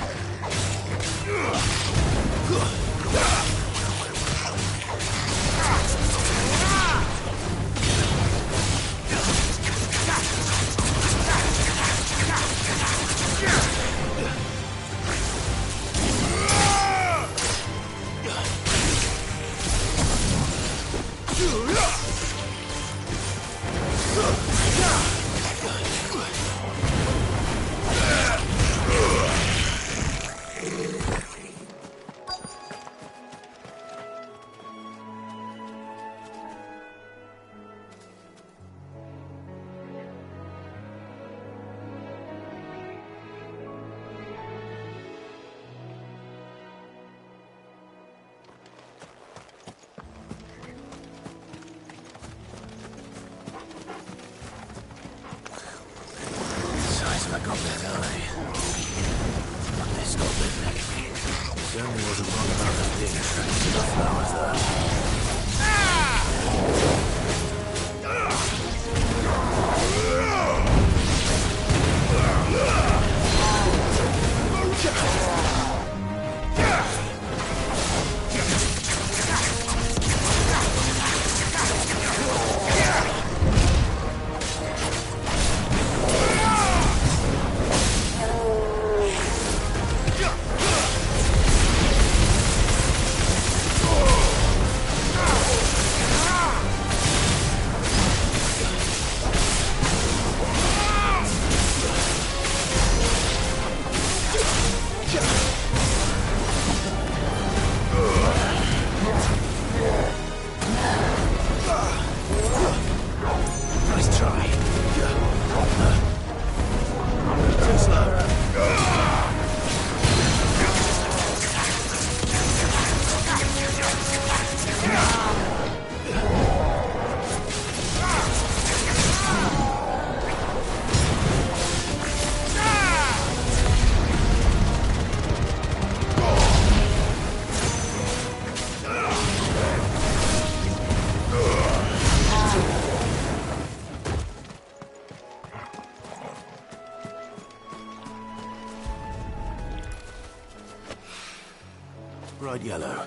Bright yellow.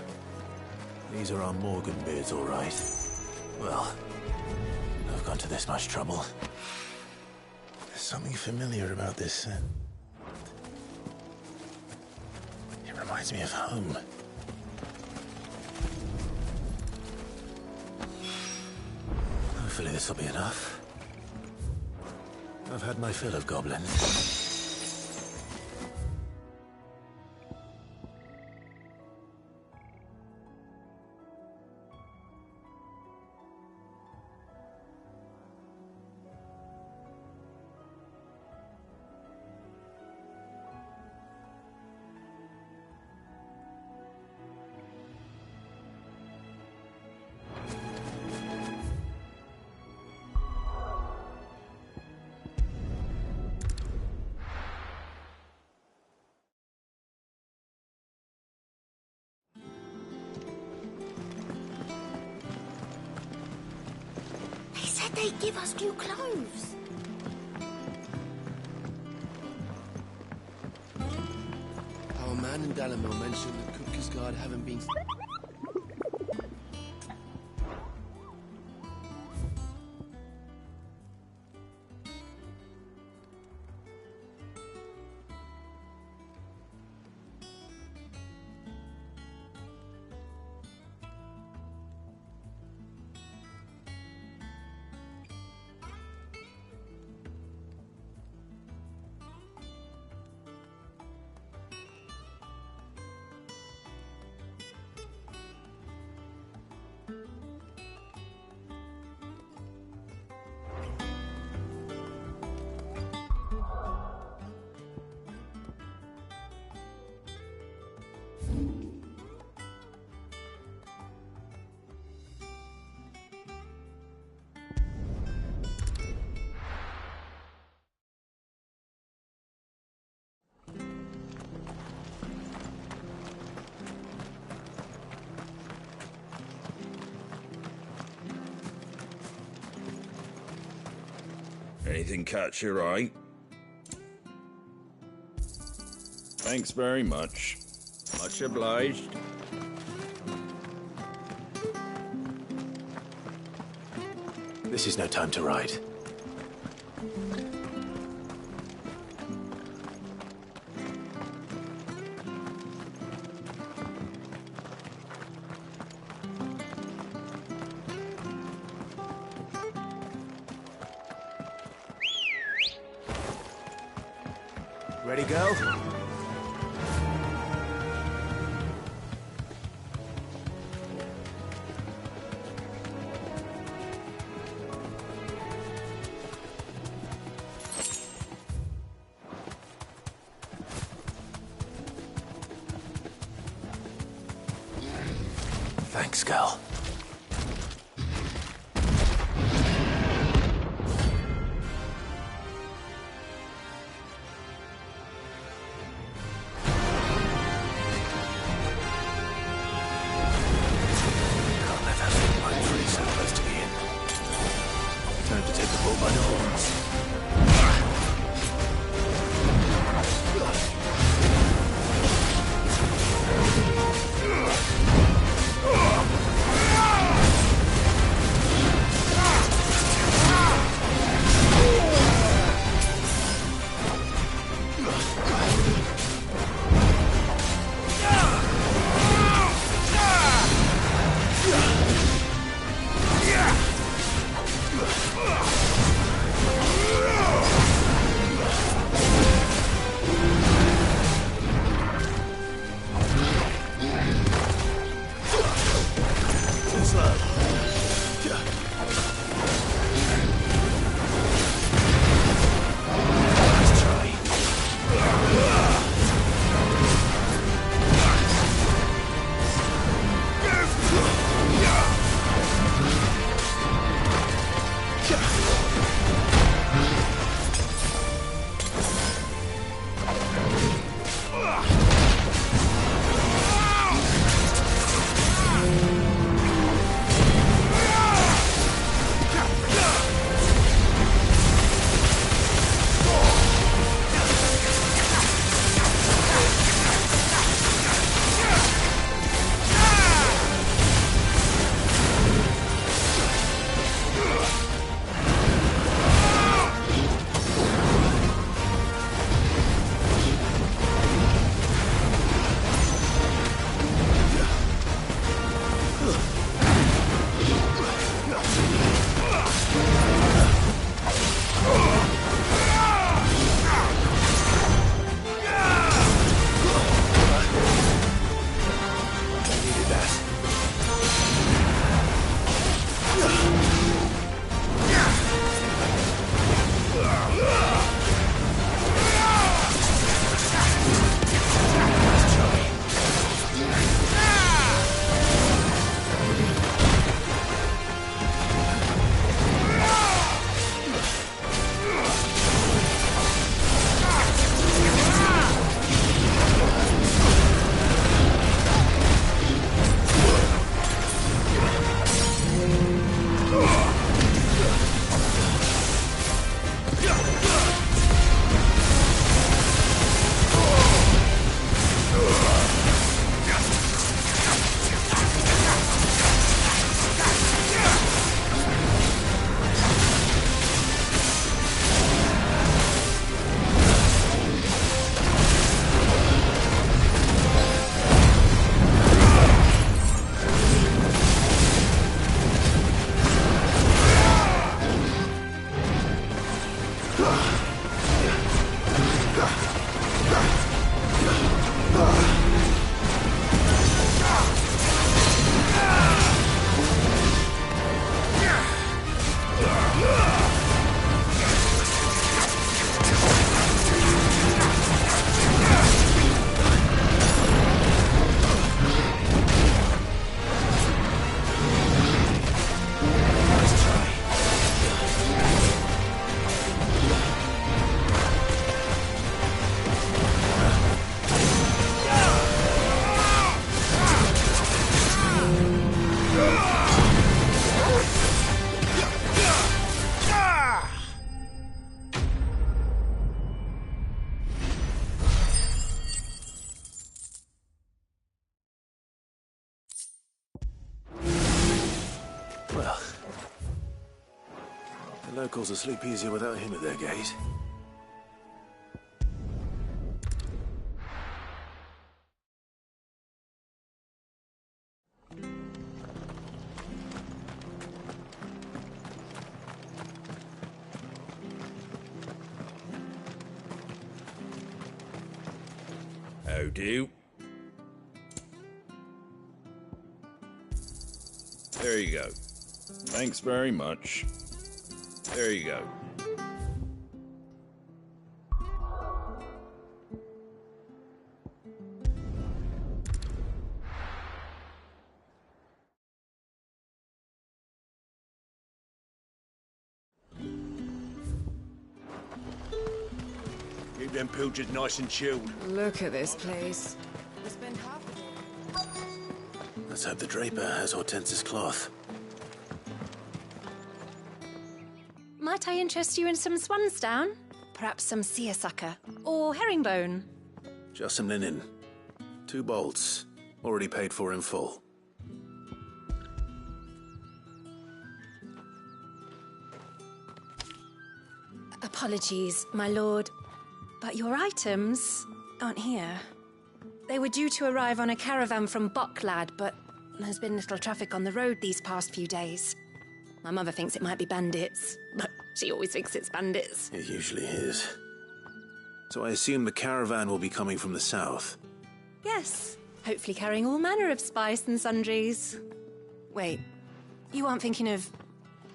These are our Morgan beards, all right. Well, I've gone to this much trouble. There's something familiar about this scent. It reminds me of home. Hopefully this will be enough. I've had my fill of goblins. They give us new clothes. Our man in Dalamil mentioned that Kupka's guard haven't been... Anything catch your eye? Thanks very much. Much obliged. This is no time to ride. Ready, go? Thanks, girl. Time to take the bull by the horns. locals will sleep easier without him at their gate. How do? There you go. Thanks very much. There you go. Keep them pilgers nice and chilled. Look at this place. Let's hope the Draper has Hortense's cloth. Might I interest you in some swansdown? Perhaps some seersucker or herringbone? Just some linen. 2 bolts. Already paid for in full. Apologies, my lord, but your items aren't here. They were due to arrive on a caravan from Bocklad, but there's been little traffic on the road these past few days. My mother thinks it might be bandits, but she always thinks it's bandits. It usually is. So I assume the caravan will be coming from the south. Yes, hopefully carrying all manner of spice and sundries. Wait, you aren't thinking of...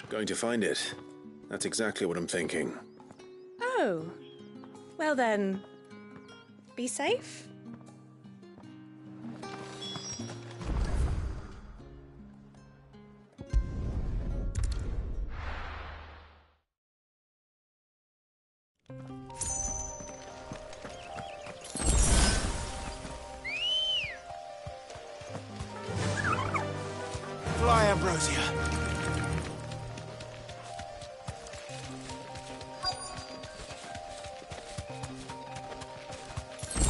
Going to find it. That's exactly what I'm thinking. Oh, well then, be safe. Fly, Ambrosia.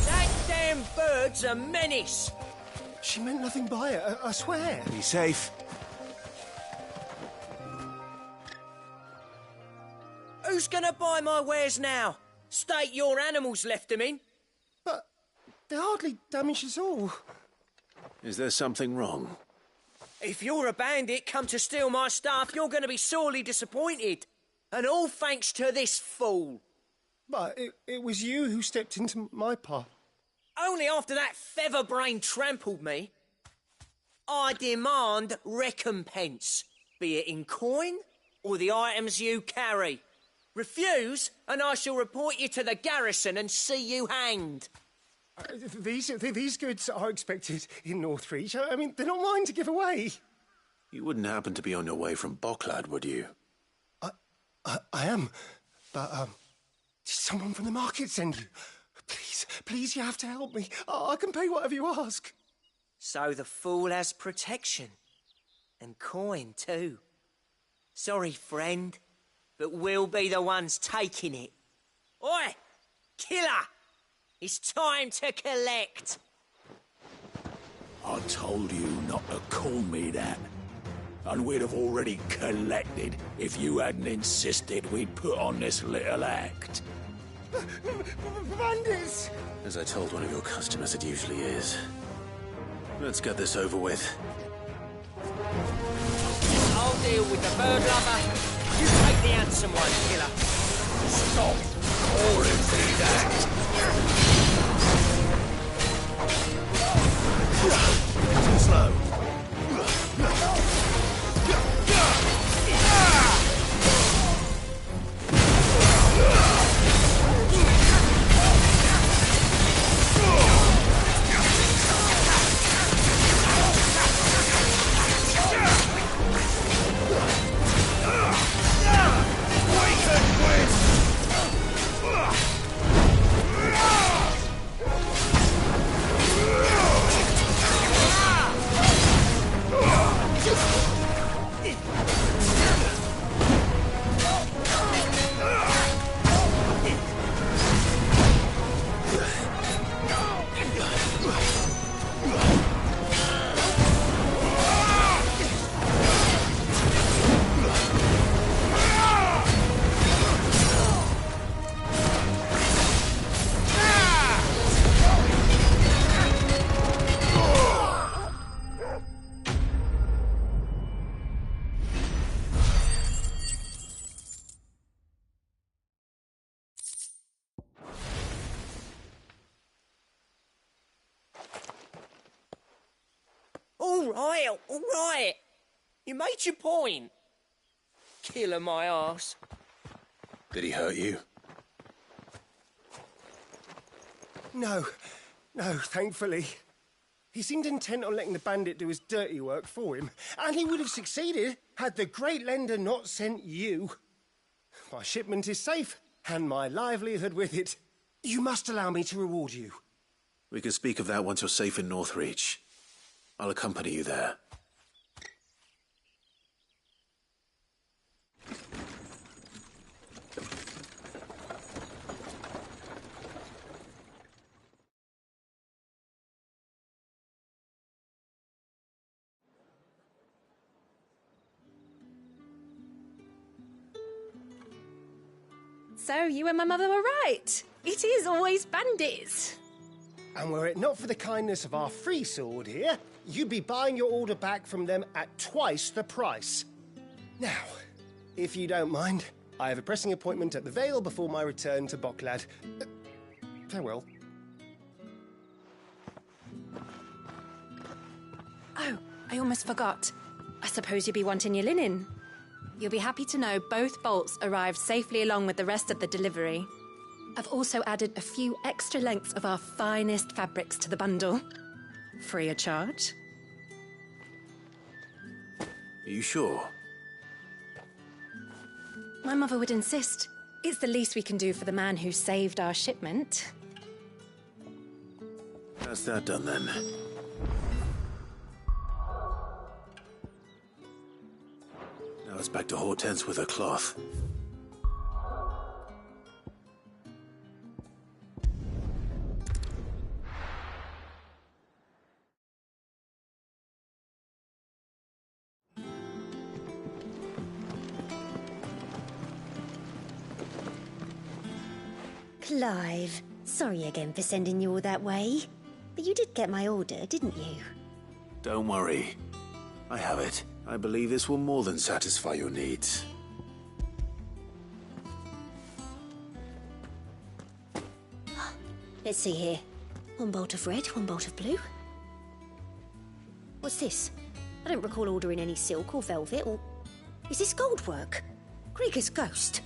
That damn bird's a menace. She meant nothing by it, I swear. Be safe. Who's gonna buy my wares now? State your animals left them in. But they hardly damaged us all. Is there something wrong? If you're a bandit come to steal my stuff, you're gonna be sorely disappointed. And all thanks to this fool. But it was you who stepped into my path. Only after that featherbrain trampled me. I demand recompense, be it in coin or the items you carry. Refuse, and I shall report you to the garrison and see you hanged. These goods are expected in Northreach. I mean, they're not mine to give away. You wouldn't happen to be on your way from Bocklad, would you? I am, but did someone from the market send you? Please, you have to help me. I can pay whatever you ask. So the fool has protection. And coin, too. Sorry, friend, but we'll be the ones taking it. Oi! Killer! It's time to collect! I told you not to call me that. And we'd have already collected if you hadn't insisted we'd put on this little act. Bandits! As I told one of your customers, it usually is. Let's get this over with. I'll deal with the bird lover. You take the handsome one, killer. Stop calling me that! Too slow. all right. You made your point. Killer my ass. Did he hurt you? No, thankfully. He seemed intent on letting the bandit do his dirty work for him, and he would have succeeded had the Great Lender not sent you. My shipment is safe, and my livelihood with it. You must allow me to reward you. We can speak of that once you're safe in Northreach. I'll accompany you there. So you and my mother were right. It is always bandits. And were it not for the kindness of our free sword here, you'd be buying your order back from them at twice the price. Now, if you don't mind, I have a pressing appointment at the Vale before my return to Boklad. Farewell. Oh, I almost forgot. I suppose you'll be wanting your linen. You'll be happy to know both bolts arrived safely along with the rest of the delivery. I've also added a few extra lengths of our finest fabrics to the bundle. Free of charge. Are you sure? My mother would insist. It's the least we can do for the man who saved our shipment. That's that done then. Now it's back to Hortense with her cloth. Clive, sorry again for sending you all that way. But you did get my order, didn't you? Don't worry. I have it. I believe this will more than satisfy your needs. Let's see here. One bolt of red, one bolt of blue. What's this? I don't recall ordering any silk or velvet or... Is this gold work? Krieger's ghost.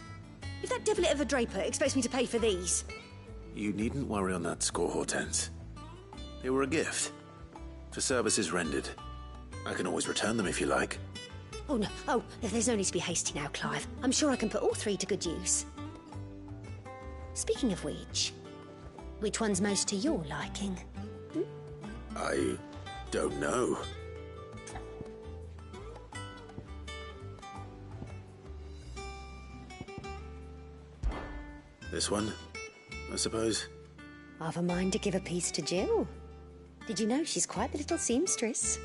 If that devil of a draper expects me to pay for these... You needn't worry on that score, Hortense. They were a gift. For services rendered. I can always return them if you like. Oh, no. Oh, there's no need to be hasty now, Clive. I'm sure I can put all three to good use. Speaking of which one's most to your liking? I don't know. This one, I suppose. I've a mind to give a piece to Jill. Did you know she's quite the little seamstress?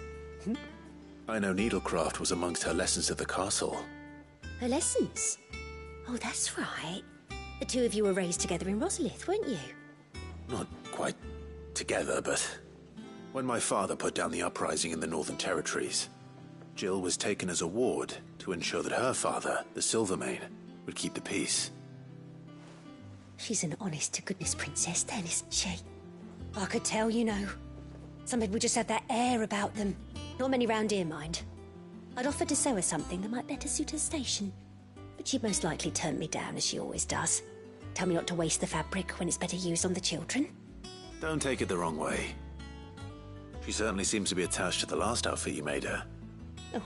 I know needlecraft was amongst her lessons at the castle. Her lessons? Oh, that's right. The two of you were raised together in Rosalith, weren't you? Not quite together, but... When my father put down the uprising in the Northern Territories, Jill was taken as a ward to ensure that her father, the Silvermane, would keep the peace. She's an honest-to-goodness princess then, isn't she? I could tell, you know. Some people just have that air about them. Not many round here, mind. I'd offered to sew her something that might better suit her station. But she'd most likely turn me down, as she always does. Tell me not to waste the fabric when it's better used on the children. Don't take it the wrong way. She certainly seems to be attached to the last outfit you made her. Oh,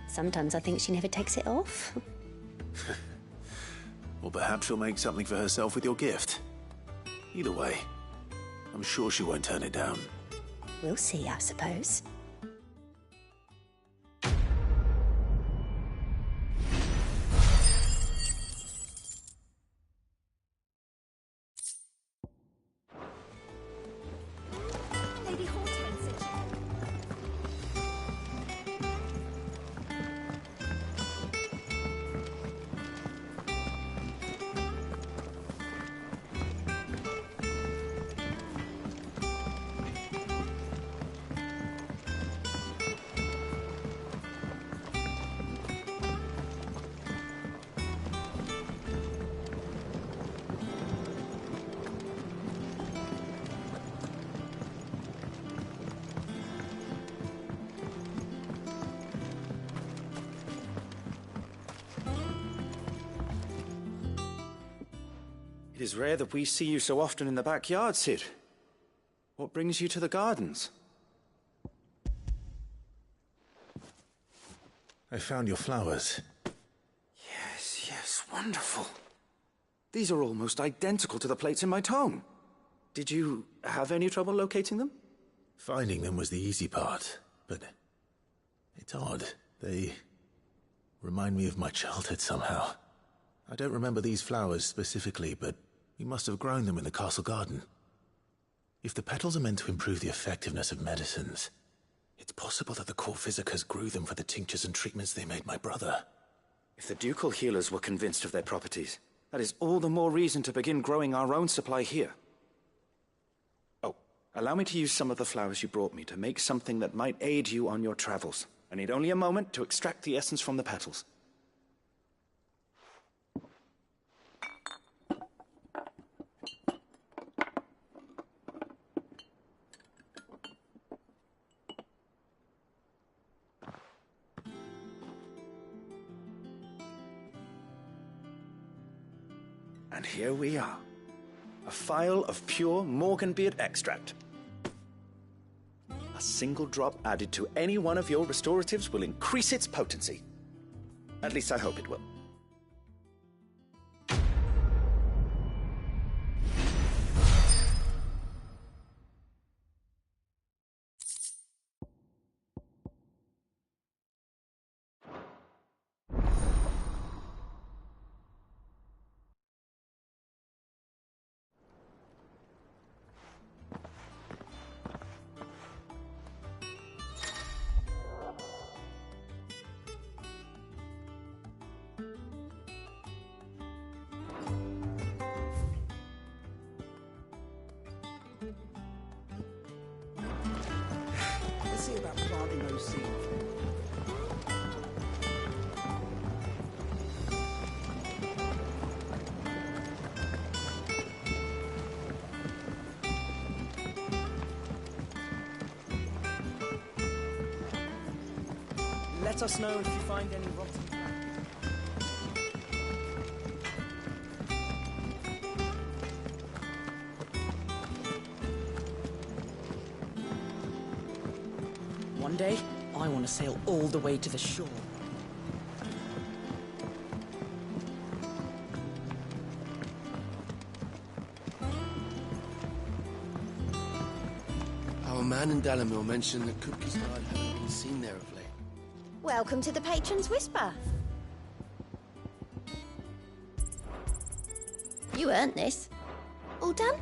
sometimes I think she never takes it off. Or perhaps she'll make something for herself with your gift. Either way, I'm sure she won't turn it down. We'll see, I suppose. Lady Hortense. It is rare that we see you so often in the backyard, Cid. What brings you to the gardens? I found your flowers. Yes, wonderful. These are almost identical to the plates in my tome. Did you have any trouble locating them? Finding them was the easy part, but it's odd. They remind me of my childhood somehow. I don't remember these flowers specifically, but we must have grown them in the castle garden. If the petals are meant to improve the effectiveness of medicines, it's possible that the court physicers grew them for the tinctures and treatments they made my brother. If the ducal healers were convinced of their properties, that is all the more reason to begin growing our own supply here. Oh, allow me to use some of the flowers you brought me to make something that might aid you on your travels. I need only a moment to extract the essence from the petals. And here we are. A phial of pure Morganbeard extract. A single drop added to any one of your restoratives will increase its potency. At least I hope it will. Let's see about planting those seeds. Let us know if you find any rotten plants. One day, I want to sail all the way to the shore. Our man in Dalamil mentioned that Kupka's guard haven't been seen there of late. Welcome to the Patron's Whisper. You earned this. All done?